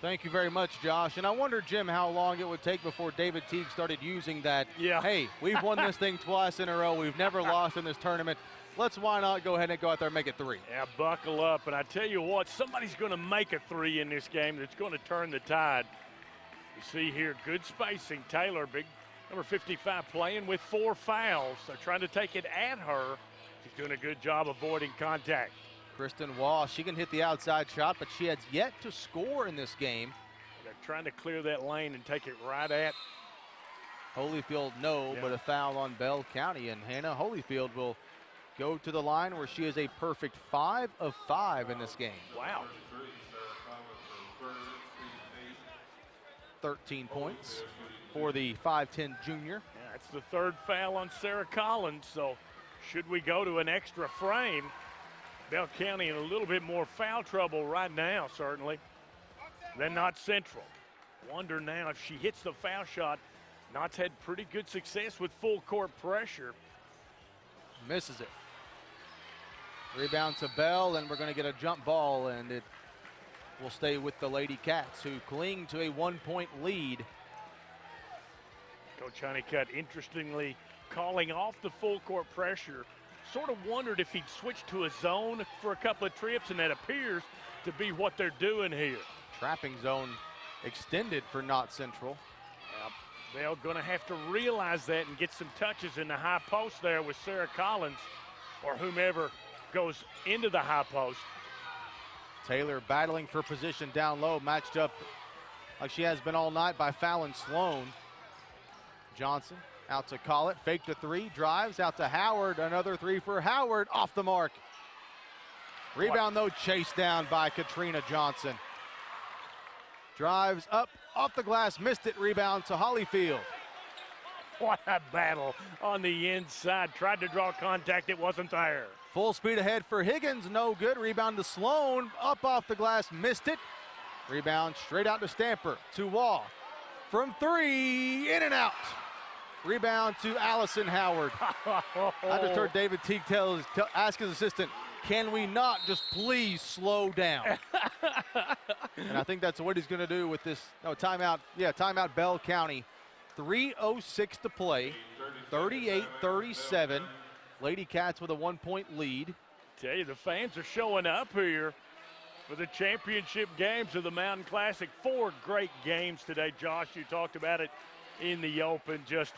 Thank you very much, Josh. And I wonder, Jim, how long it would take before David Teague started using that. Yeah. Hey, we've won this thing twice in a row. We've never lost in this tournament. Why not go ahead and go out there and make it 3? Yeah, buckle up. And I tell you what, somebody's going to make a 3 in this game that's going to turn the tide. You see here, good spacing. Taylor, big number 55, playing with 4 fouls. They're trying to take it at her. She's doing a good job avoiding contact. Kristen Wall, she can hit the outside shot, but she has yet to score in this game. They're trying to clear that lane and take it right at Holyfield, no, but a foul on Bell County. And Hannah Holyfield will go to the line where she is a perfect 5 of 5 in this game. Wow. 13 points for the 5'10 junior. Yeah, it's the 3rd foul on Sarah Collins, so should we go to an extra frame, Bell County in a little bit more foul trouble right now, certainly, than Knott Central. Wonder now if she hits the foul shot. Knott's had pretty good success with full court pressure. Misses it. Rebound to Bell, and we're going to get a jump ball, and it will stay with the Lady Cats, who cling to a 1-point lead. Coach Honeycutt, interestingly, calling off the full court pressure. Sort of wondered if he'd switch to a zone for a couple of trips, and that appears to be what they're doing here. Trapping zone extended for Knott Central. They're going to have to realize that and get some touches in the high post there with Sarah Collins or whomever goes into the high post. Taylor battling for position down low, matched up like she has been all night by Fallon Sloan. Johnson out to Collett, fake the 3, drives out to Howard, another 3 for Howard, off the mark. Rebound though, chased down by Katrina Johnson. Drives up, off the glass, missed it, rebound to Holyfield. What a battle on the inside. Tried to draw contact, it wasn't there. Full speed ahead for Higgins, no good. Rebound to Sloan, up off the glass, missed it. Rebound straight out to Stamper, to Wall. From 3, in and out. Rebound to Allison Howard. I just heard David Teague ask his assistant, can we not just please slow down? And I think that's what he's going to do with this. No, timeout. Yeah, timeout Bell County. 3:06 to play. 38-37. Lady Cats with a 1-point lead. Tell you, the fans are showing up here. for the championship games of the Mountain Classic. 4 great games today, Josh. You talked about it in the open. Just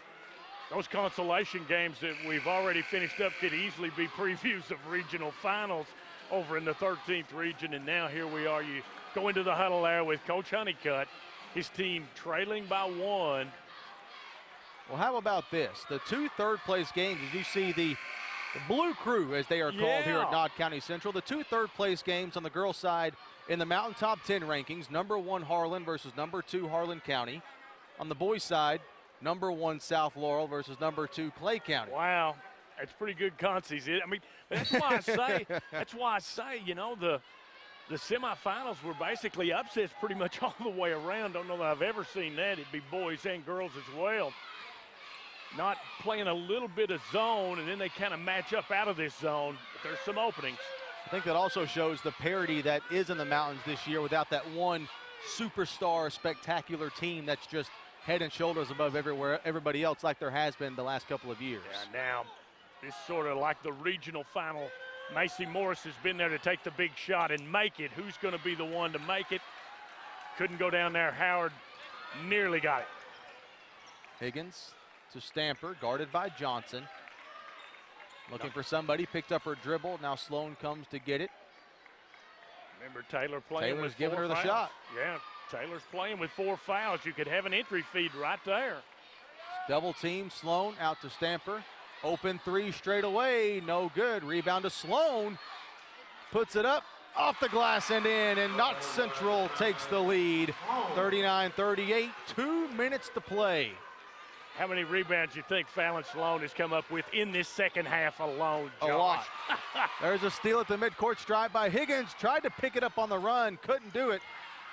those consolation games that we've already finished up could easily be previews of regional finals over in the 13th region. And now here we are. You go into the huddle there with Coach Honeycutt, his team trailing by 1. Well, how about this? The 2 third-place games, as you see the Blue Crew, as they are called here at Knott County Central. The 2 third-place games on the girls' side in the Mountain Top 10 rankings. Number 1 Harlan versus number 2 Harlan County. On the boys' side, number 1 South Laurel versus number 2 Clay County. Wow, that's pretty good consies. I mean, that's why I say, you know, the semifinals were basically upsets pretty much all the way around. Don't know that I've ever seen that. It'd be boys and girls as well. Not playing a little bit of zone, and then they kind of match up out of this zone. But there's some openings. I think that also shows the parity that is in the Mountains this year without that one superstar spectacular team that's just head and shoulders above everybody else like there has been the last couple of years. Yeah, now this sort of like the regional final. Macy Morris has been there to take the big shot and make it. Who's going to be the one to make it? Couldn't go down there. Howard nearly got it. Higgins to Stamper, guarded by Johnson. Looking for somebody, picked up her dribble. Now Sloan comes to get it. Remember Taylor playing Taylor's with giving 4 her the fouls. shot. Yeah, Taylor's playing with 4 fouls. You could have an entry feed right there. Double team, Sloan out to Stamper. Open 3 straight away, no good. Rebound to Sloan. Puts it up, off the glass and in, and Knott Central takes the lead. 39-38, 2 minutes to play. How many rebounds you think Fallon Sloan has come up with in this second half alone, Josh? A lot. There's a steal at the midcourt stripe by Higgins. Tried to pick it up on the run, couldn't do it.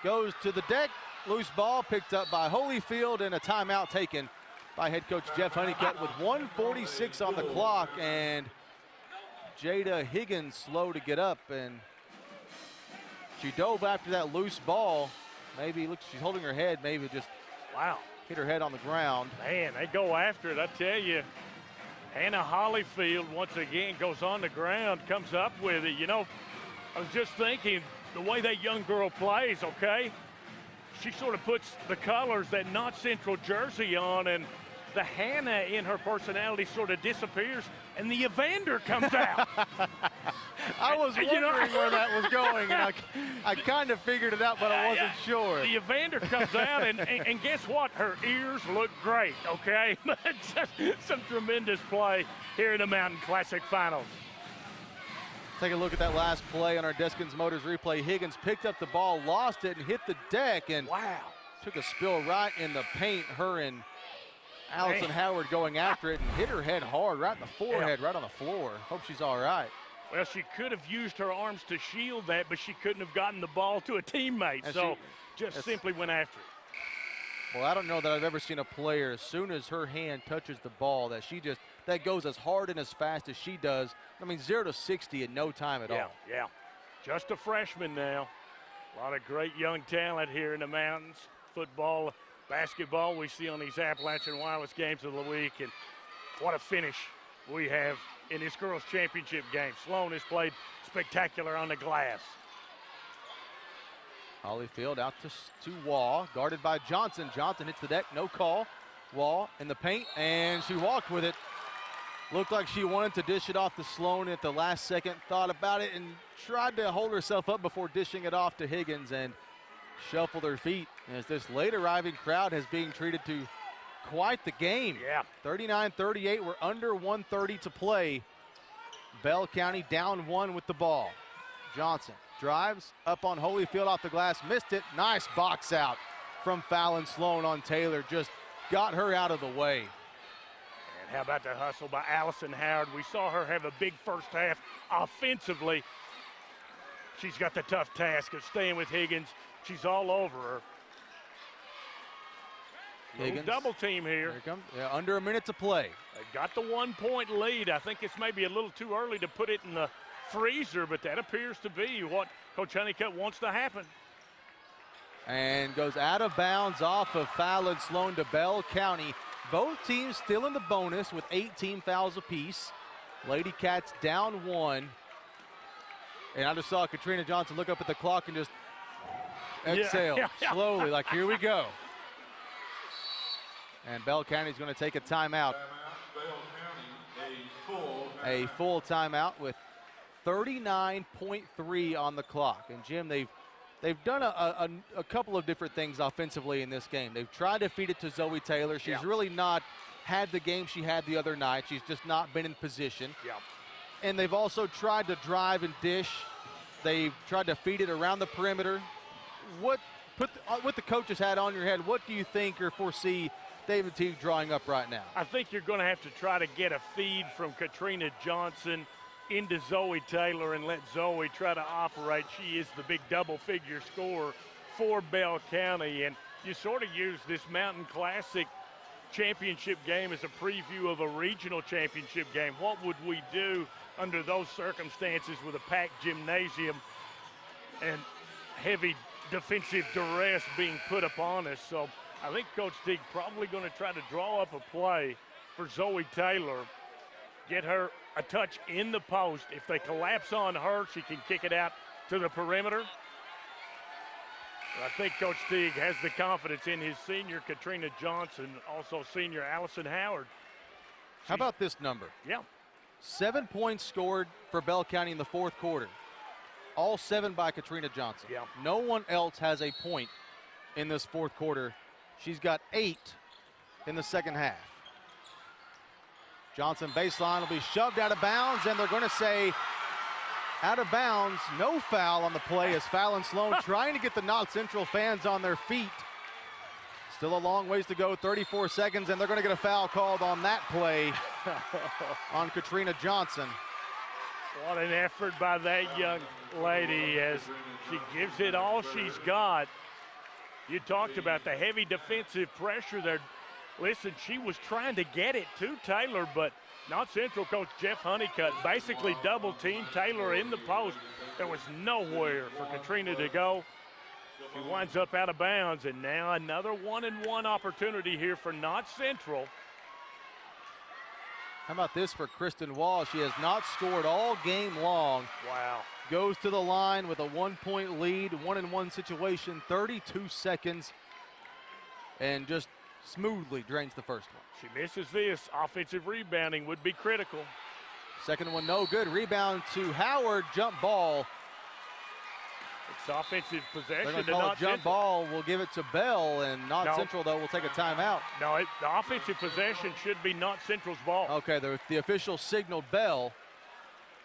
Goes to the deck, loose ball picked up by Holyfield, and a timeout taken by head coach Jeff Honeycutt with 1:46 on the clock, and Jada Higgins slow to get up, and she dove after that loose ball. Maybe, look, she's holding her head, maybe just hit her head on the ground. Man, they go after it, I tell you. Hannah Holyfield once again goes on the ground, comes up with it. You know, I was just thinking the way that young girl plays, okay? She sort of puts the colors, that Knott Central jersey on, and the Hannah in her personality sort of disappears, and the Evander comes out. I was wondering where that was going, and I kind of figured it out, but I wasn't sure. The Evander comes out, and guess what? Her ears look great, okay? Some tremendous play here in the Mountain Classic Finals. Take a look at that last play on our Deskins Motors replay. Higgins picked up the ball, lost it, and hit the deck, and took a spill right in the paint. Her and Allison Howard going after it and hit her head hard right in the forehead, right on the floor. Hope she's all right. Well, she could have used her arms to shield that, but she couldn't have gotten the ball to a teammate, And so she just that's- simply went after it. Well, I don't know that I've ever seen a player, as soon as her hand touches the ball, that goes as hard and as fast as she does. I mean, 0 to 60 in no time at all. Yeah. Just a freshman now. A lot of great young talent here in the Mountains. Football, basketball, we see on these Appalachian Wireless games of the week. And what a finish we have in this girls' championship game. Sloan has played spectacular on the glass. Holyfield out to Wall, guarded by Johnson. Johnson hits the deck, no call. Wall in the paint, and she walked with it. Looked like she wanted to dish it off to Sloan at the last second, thought about it, and tried to hold herself up before dishing it off to Higgins, and shuffled her feet as this late arriving crowd has being treated to quite the game. 39-38, we're under 1:30 to play. Bell County down 1 with the ball. Johnson drives up on Holyfield off the glass, missed it. Nice box out from Fallon Sloan on Taylor, just got her out of the way. And how about the hustle by Allison Howard? We saw her have a big first half offensively. She's got the tough task of staying with Higgins. She's all over her. Higgins. Double team here. Here it comes. Yeah, under a minute to play. They got the 1-point lead. I think it's maybe a little too early to put it in the freezer, but that appears to be what Coach Honeycutt wants to happen. And goes out of bounds off of Fallon Sloan to Bell County. Both teams still in the bonus with 18 fouls apiece. Lady Cats down 1. And I just saw Katrina Johnson look up at the clock and just Yeah. exhale slowly, like, here we go. And Bell County's going to take a timeout. A full timeout with 39.3 on the clock. And Jim, they've done a couple of different things offensively in this game. They've tried to feed it to Zoe Taylor. She's really not had the game she had the other night. She's just not been in position. Yeah. And they've also tried to drive and dish. They've tried to feed it around the perimeter. What the coaches had on your head, what do you think or foresee David Teague drawing up right now? I think you're going to have to try to get a feed from Katrina Johnson into Zoe Taylor and let Zoe try to operate. She is the big double-figure scorer for Bell County, and you sort of use this Mountain Classic championship game as a preview of a regional championship game. What would we do under those circumstances with a packed gymnasium and heavy defensive duress being put upon us? So I think Coach Teague probably going to try to draw up a play for Zoe Taylor, get her a touch in the post. If they collapse on her, she can kick it out to the perimeter. I think Coach Teague has the confidence in his senior Katrina Johnson, also senior Allison Howard. How about this number? Yeah. 7 points scored for Bell County in the fourth quarter. All 7 by Katrina Johnson. Yeah. No one else has a point in this fourth quarter. She's got 8 in the second half. Johnson baseline will be shoved out of bounds, and they're going to say out of bounds, no foul on the play as Fallon Sloan trying to get the Knott Central fans on their feet. Still a long ways to go, 34 seconds, and they're going to get a foul called on that play on Katrina Johnson. What an effort by that young lady as she gives it all she's got. You talked about the heavy defensive pressure there. Listen, she was trying to get it to Taylor, but Knott Central coach Jeff Honeycutt basically double-teamed Taylor in the post. There was nowhere for Katrina to go. She winds up out of bounds, and now another 1-and-1 opportunity here for Knott Central. How about this for Kristen Wall? She has not scored all game long. Wow. Goes to the line with a 1-point lead, 1-and-1 situation, 32 seconds, and just smoothly drains the first one. She misses this. Offensive rebounding would be critical. Second one, no good. Rebound to Howard, jump ball. It's offensive They're possession going to to call Knott it jump Central. ball. We'll give it to Bell, and Knott Central, though, will take a timeout. No, the offensive possession should be Knott Central's ball. Okay, the official signaled Bell.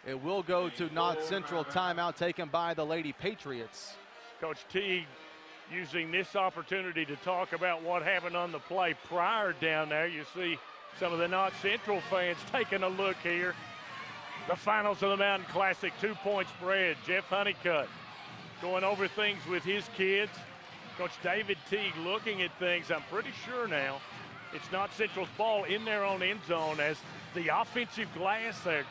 It will go to Knott Central. Timeout taken by the Lady Patriots. Coach Teague using this opportunity to talk about what happened on the play prior down there. You see some of the Knott Central fans taking a look here. The finals of the Mountain Classic, 2-point spread. Jeff Honeycutt going over things with his kids. Coach David Teague looking at things. I'm pretty sure now it's Knott Central's ball in their own end zone as the offensive glass there.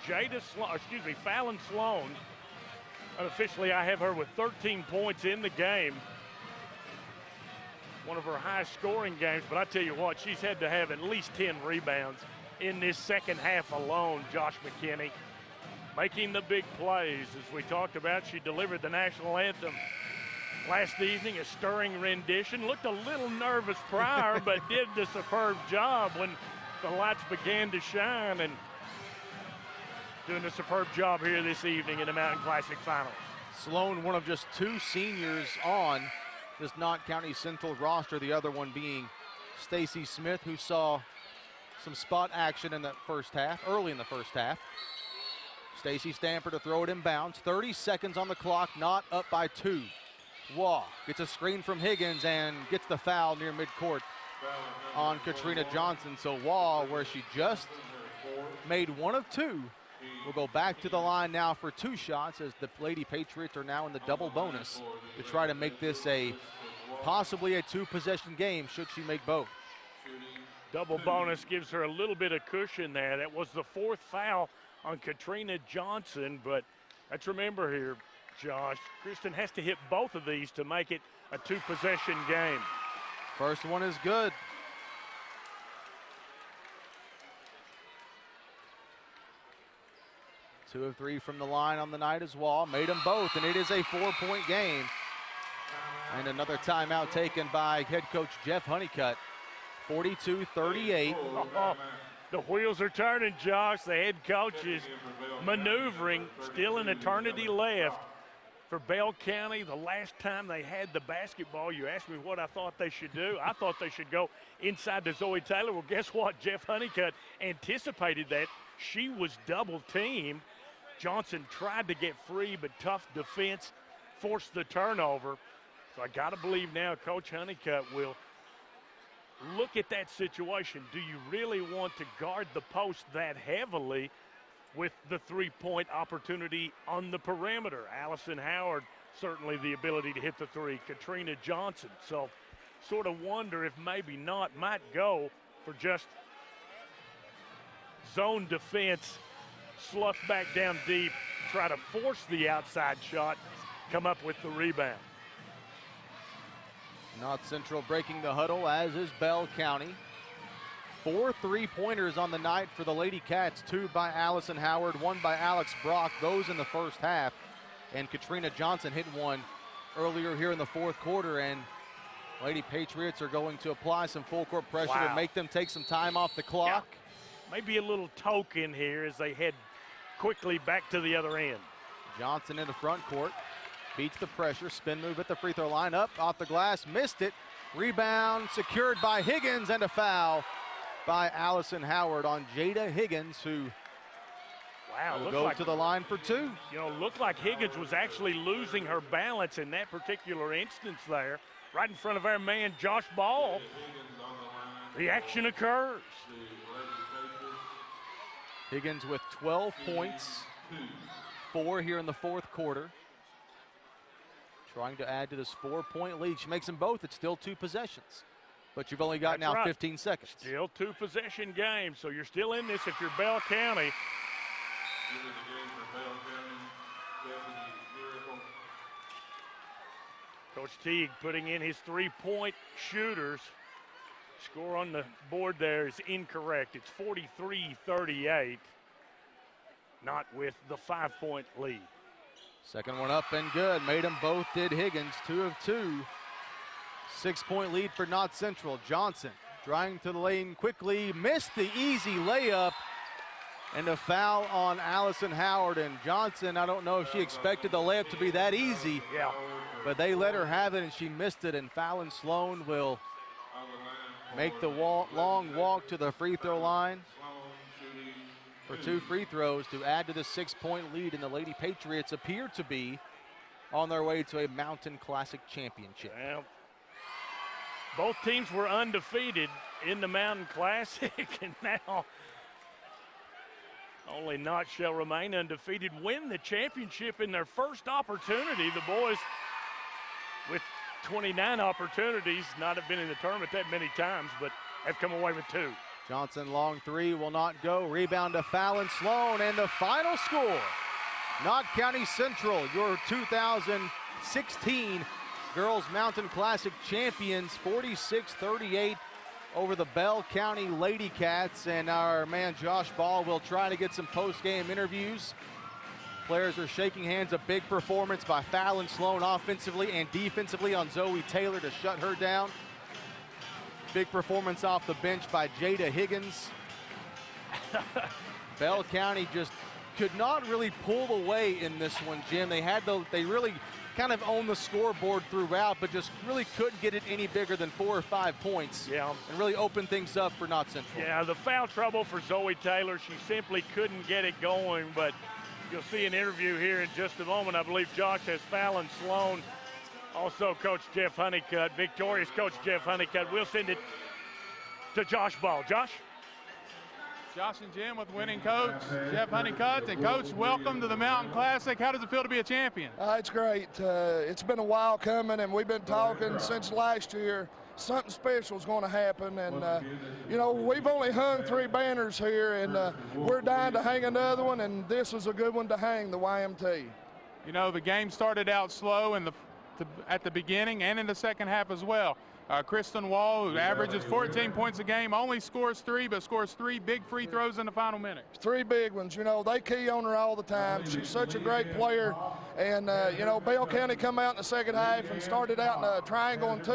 Fallon Sloan. Unofficially, I have her with 13 points in the game. One of her highest scoring games, but I tell you what, she's had to have at least 10 rebounds in this second half alone, Josh McKinney. Making the big plays. As we talked about, she delivered the national anthem last evening, a stirring rendition. Looked a little nervous prior, but did the superb job when the lights began to shine, and doing a superb job here this evening in the Mountain Classic Finals. Sloan, one of just 2 seniors on this Knott County Central roster, the other one being Stacy Smith, who saw some spot action in that first half, early in the first half. Stacy Stamper to throw it in bounds. 30 seconds on the clock, Knott up by 2. Waugh gets a screen from Higgins and gets the foul near midcourt on Katrina Johnson. So Waugh, where she just made 1 of 2, will go back to the line now for 2 shots as the Lady Patriots are now in the double bonus to try to make this possibly a 2-possession game should she make both. Double bonus gives her a little bit of cushion there. That was the 4th foul on Katrina Johnson, but let's remember here, Josh, Kristen has to hit both of these to make it a 2-possession game. First one is good. 2 of 3 from the line on the night as well. Made them both, and it is a 4-point game. And another timeout taken by head coach Jeff Honeycutt. 42-38. The wheels are turning, Josh. The head coach is maneuvering. Still an eternity left for Bell County. The last time they had the basketball, you asked me what I thought they should do. I thought they should go inside to Zoe Taylor. Well, guess what? Jeff Honeycutt anticipated that. She was double teamed. Johnson tried to get free, but tough defense forced the turnover. So I got to believe now Coach Honeycutt will look at that situation. Do you really want to guard the post that heavily with the three-point opportunity on the perimeter? Allison Howard, certainly the ability to hit the three. Katrina Johnson. So sort of wonder if maybe Knott might go for just zone defense, slough back down deep, try to force the outside shot, come up with the rebound. Knott Central breaking the huddle, as is Bell County. 4 3-pointers on the night for the Lady Cats, 2 by Allison Howard, 1 by Alex Brock, those in the first half. And Katrina Johnson hit one earlier here in the fourth quarter, and Lady Patriots are going to apply some full court pressure to make them take some time off the clock. Yeah. Maybe a little token here as they head quickly back to the other end. Johnson in the front court. Beats the pressure, spin move at the free throw line, up off the glass, missed it. Rebound secured by Higgins, and a foul by Allison Howard on Jada Higgins, who will go to the line for 2. You know, looked like Higgins was actually losing her balance in that particular instance there, right in front of our man Josh Ball. The action occurs. Higgins with 12 points, 4 here in the fourth quarter. Trying to add to this 4-point lead. She makes them both. It's still 2 possessions. But you've only got now 15 seconds. Still 2-possession game, so you're still in this if you're Bell County. Coach Teague putting in his 3-point shooters. Score on the board there is incorrect. It's 43-38. Not with the 5-point lead. Second one up and good. Made them both, did Higgins. 2 of 2. 6-point lead for Knott Central. Johnson driving to the lane quickly. Missed the easy layup. And a foul on Allison Howard. And Johnson, I don't know if she expected the layup to be that easy. Yeah. But they let her have it, and she missed it. And Fallon Sloan will make the long walk to the free throw line for 2 free throws to add to the 6-point lead, and the Lady Patriots appear to be on their way to a Mountain Classic championship. Well, both teams were undefeated in the Mountain Classic, and now only Knott shall remain undefeated, win the championship in their first opportunity. The boys with 29 opportunities, not have been in the tournament that many times, but have come away with 2. Johnson, long 3, will not go. Rebound to Fallon Sloan, and the final score. Knott County Central, your 2016 Girls Mountain Classic champions, 46-38 over the Bell County Lady Cats. And our man Josh Ball will try to get some post-game interviews. Players are shaking hands. A big performance by Fallon Sloan offensively and defensively on Zoe Taylor to shut her down. Big performance off the bench by Jada Higgins. Bell County just could not really pull away in this one, Jim. They really kind of owned the scoreboard throughout, but just really couldn't get it any bigger than 4 or 5 points. Yeah. And really opened things up for Knott Central. Yeah, the foul trouble for Zoe Taylor. She simply couldn't get it going, but you'll see an interview here in just a moment. I believe Josh has Fallon Sloan. Also, Coach Jeff Honeycutt, victorious Coach Jeff Honeycutt. We'll send it to Josh Ball. Josh? Josh and Jim with winning coach Jeff Honeycutt. And Coach, welcome to the Mountain Classic. How does it feel to be a champion? It's great. It's been a while coming, and we've been talking since last year. Something special is going to happen, and you know, we've only hung 3 banners here, and we're dying to hang another one, and this is a good one to hang, the YMT. You know, the game started out slow at the beginning and in the second half as well. Kristen Wall, who averages 14 points a game, only scores 3, but scores 3 big free throws in the final minute. 3 big ones. You know, they key on her all the time. She's such a great player. And, you know, Bell County come out in the second half and started out in a triangle and 2.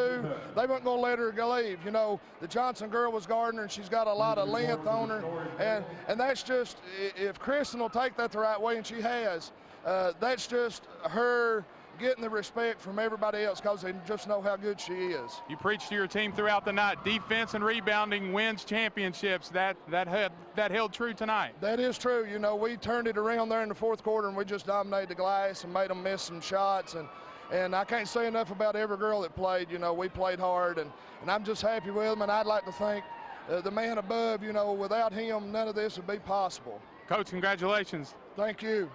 They weren't going to let her leave. You know, the Johnson girl was guarding her, and she's got a lot of length on her. And that's just, if Kristen will take that the right way, and she has, that's just her getting the respect from everybody else because they just know how good she is. You preached to your team throughout the night. Defense and rebounding wins championships. That held true tonight. That is true. You know, we turned it around there in the fourth quarter, and we just dominated the glass and made them miss some shots. And I can't say enough about every girl that played. You know, we played hard, and I'm just happy with them. And I'd like to thank the man above. You know, without him, none of this would be possible. Coach, congratulations. Thank you.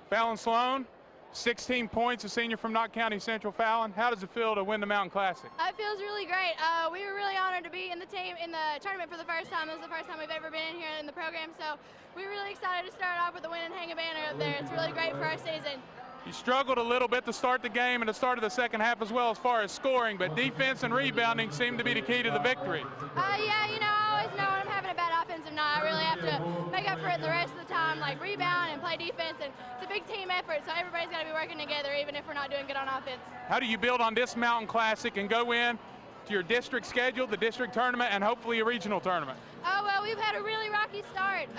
Fallon Sloan, 16 points, a senior from Knott County Central. Fallon, how does it feel to win the Mountain Classic? It feels really great. We were really honored to be in the tournament for the first time. It was the first time we've ever been in here in the program, so we're really excited to start off with the win and hang a banner up there. It's really great for our season. You struggled a little bit to start the game and to start of the second half as well as far as scoring, but defense and rebounding seem to be the key to the victory. Yeah, you know, I always know when I'm having a bad offensive night, I really have to make up for it the rest of the time, like rebound and play defense, and it's a big team effort, so everybody's got to be working together even if we're not doing good on offense. How do you build on this Mountain Classic and go in to your district schedule, the district tournament, and hopefully a regional tournament? Oh, well, we've had a really rocky start.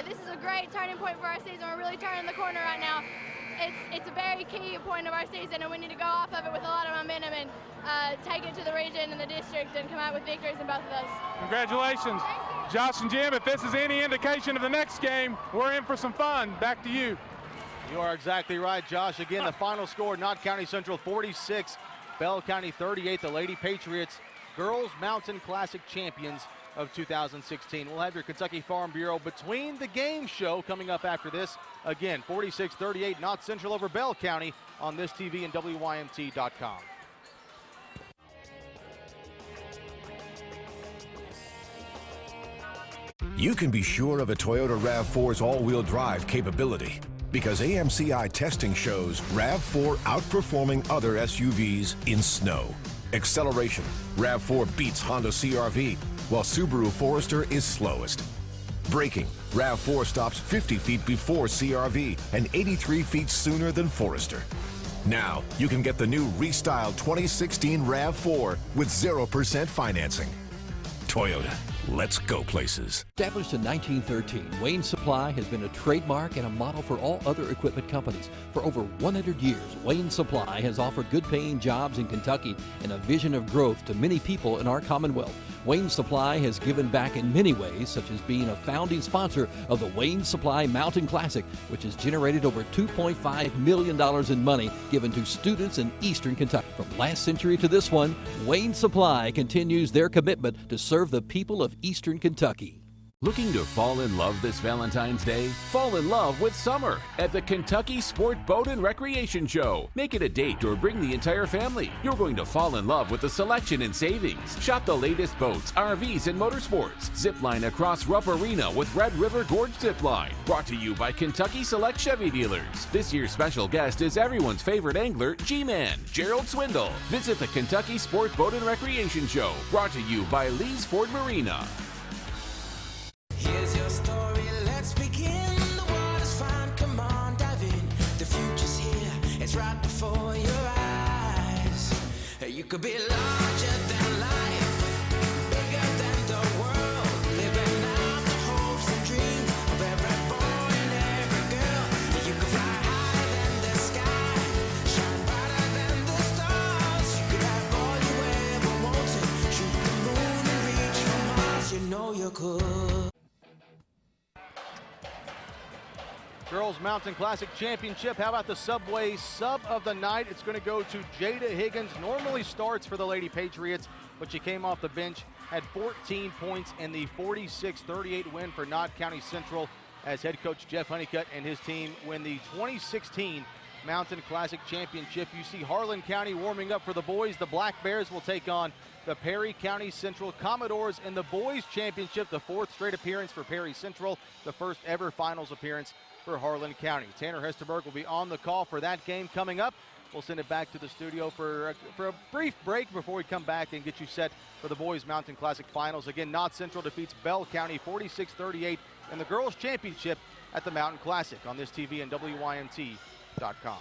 This is a great turning point for our season. We're really turning the corner right now. It's a very key point of our season, and we need to go off of it with a lot of momentum and take it to the region and the district and come out with victories in both of those. Congratulations. Josh and Jim, if this is any indication of the next game, we're in for some fun. Back to you. You are exactly right, Josh. Again, the final score, Knott County Central 46, Bell County 38. The Lady Patriots, Girls Mountain Classic champions of 2016. We'll have your Kentucky Farm Bureau between the game show coming up after this. Again, 46-38, Knott Central over Bell County on this TV and WYMT.com. You can be sure of a Toyota RAV4's all-wheel drive capability because AMCI testing shows RAV4 outperforming other SUVs in snow. Acceleration, RAV4 beats Honda CR-V, while Subaru Forester is slowest. Braking, RAV4 stops 50 feet before CR-V and 83 feet sooner than Forester. Now, you can get the new restyled 2016 RAV4 with 0% financing. Toyota, let's go places. Established in 1913, Wayne Supply has been a trademark and a model for all other equipment companies. For over 100 years, Wayne Supply has offered good-paying jobs in Kentucky and a vision of growth to many people in our Commonwealth. Wayne Supply has given back in many ways, such as being a founding sponsor of the Wayne Supply Mountain Classic, which has generated over $2.5 million in money given to students in Eastern Kentucky. From last century to this one, Wayne Supply continues their commitment to serve the people of Eastern Kentucky. Looking to fall in love this Valentine's Day? Fall in love with summer at the Kentucky Sport Boat and Recreation Show. Make it a date or bring the entire family. You're going to fall in love with the selection and savings. Shop the latest boats, RVs, and motorsports. Zipline across Rupp Arena with Red River Gorge Zipline. Brought to you by Kentucky Select Chevy Dealers. This year's special guest is everyone's favorite angler, G-Man, Gerald Swindle. Visit the Kentucky Sport Boat and Recreation Show. Brought to you by Lee's Ford Marina. Here's your story, let's begin. The water's fine, come on, dive in. The future's here, it's right before your eyes. You could be larger than life, bigger than the world. Living out the hopes and dreams of every boy and every girl. You could fly higher than the sky, shine brighter than the stars. You could have all you ever wanted, shoot the moon and reach for Mars. You know you could. Girls Mountain Classic Championship. How about the Subway sub of the night? It's going to go to Jada Higgins. Normally starts for the Lady Patriots, but she came off the bench, had 14 points in the 46-38 win for Knott County Central as head coach Jeff Honeycutt and his team win the 2016 Mountain Classic Championship. You see Harlan County warming up for the boys. The Black Bears will take on the Perry County Central Commodores in the boys championship, the fourth straight appearance for Perry Central, the first ever finals appearance for Harlan County. Tanner Hesterberg will be on the call for that game coming up. We'll send it back to the studio for a brief break before we come back and get you set for the Boys Mountain Classic Finals. Again, Knott Central defeats Bell County 46-38 in the Girls Championship at the Mountain Classic on this TV and WYMT.com.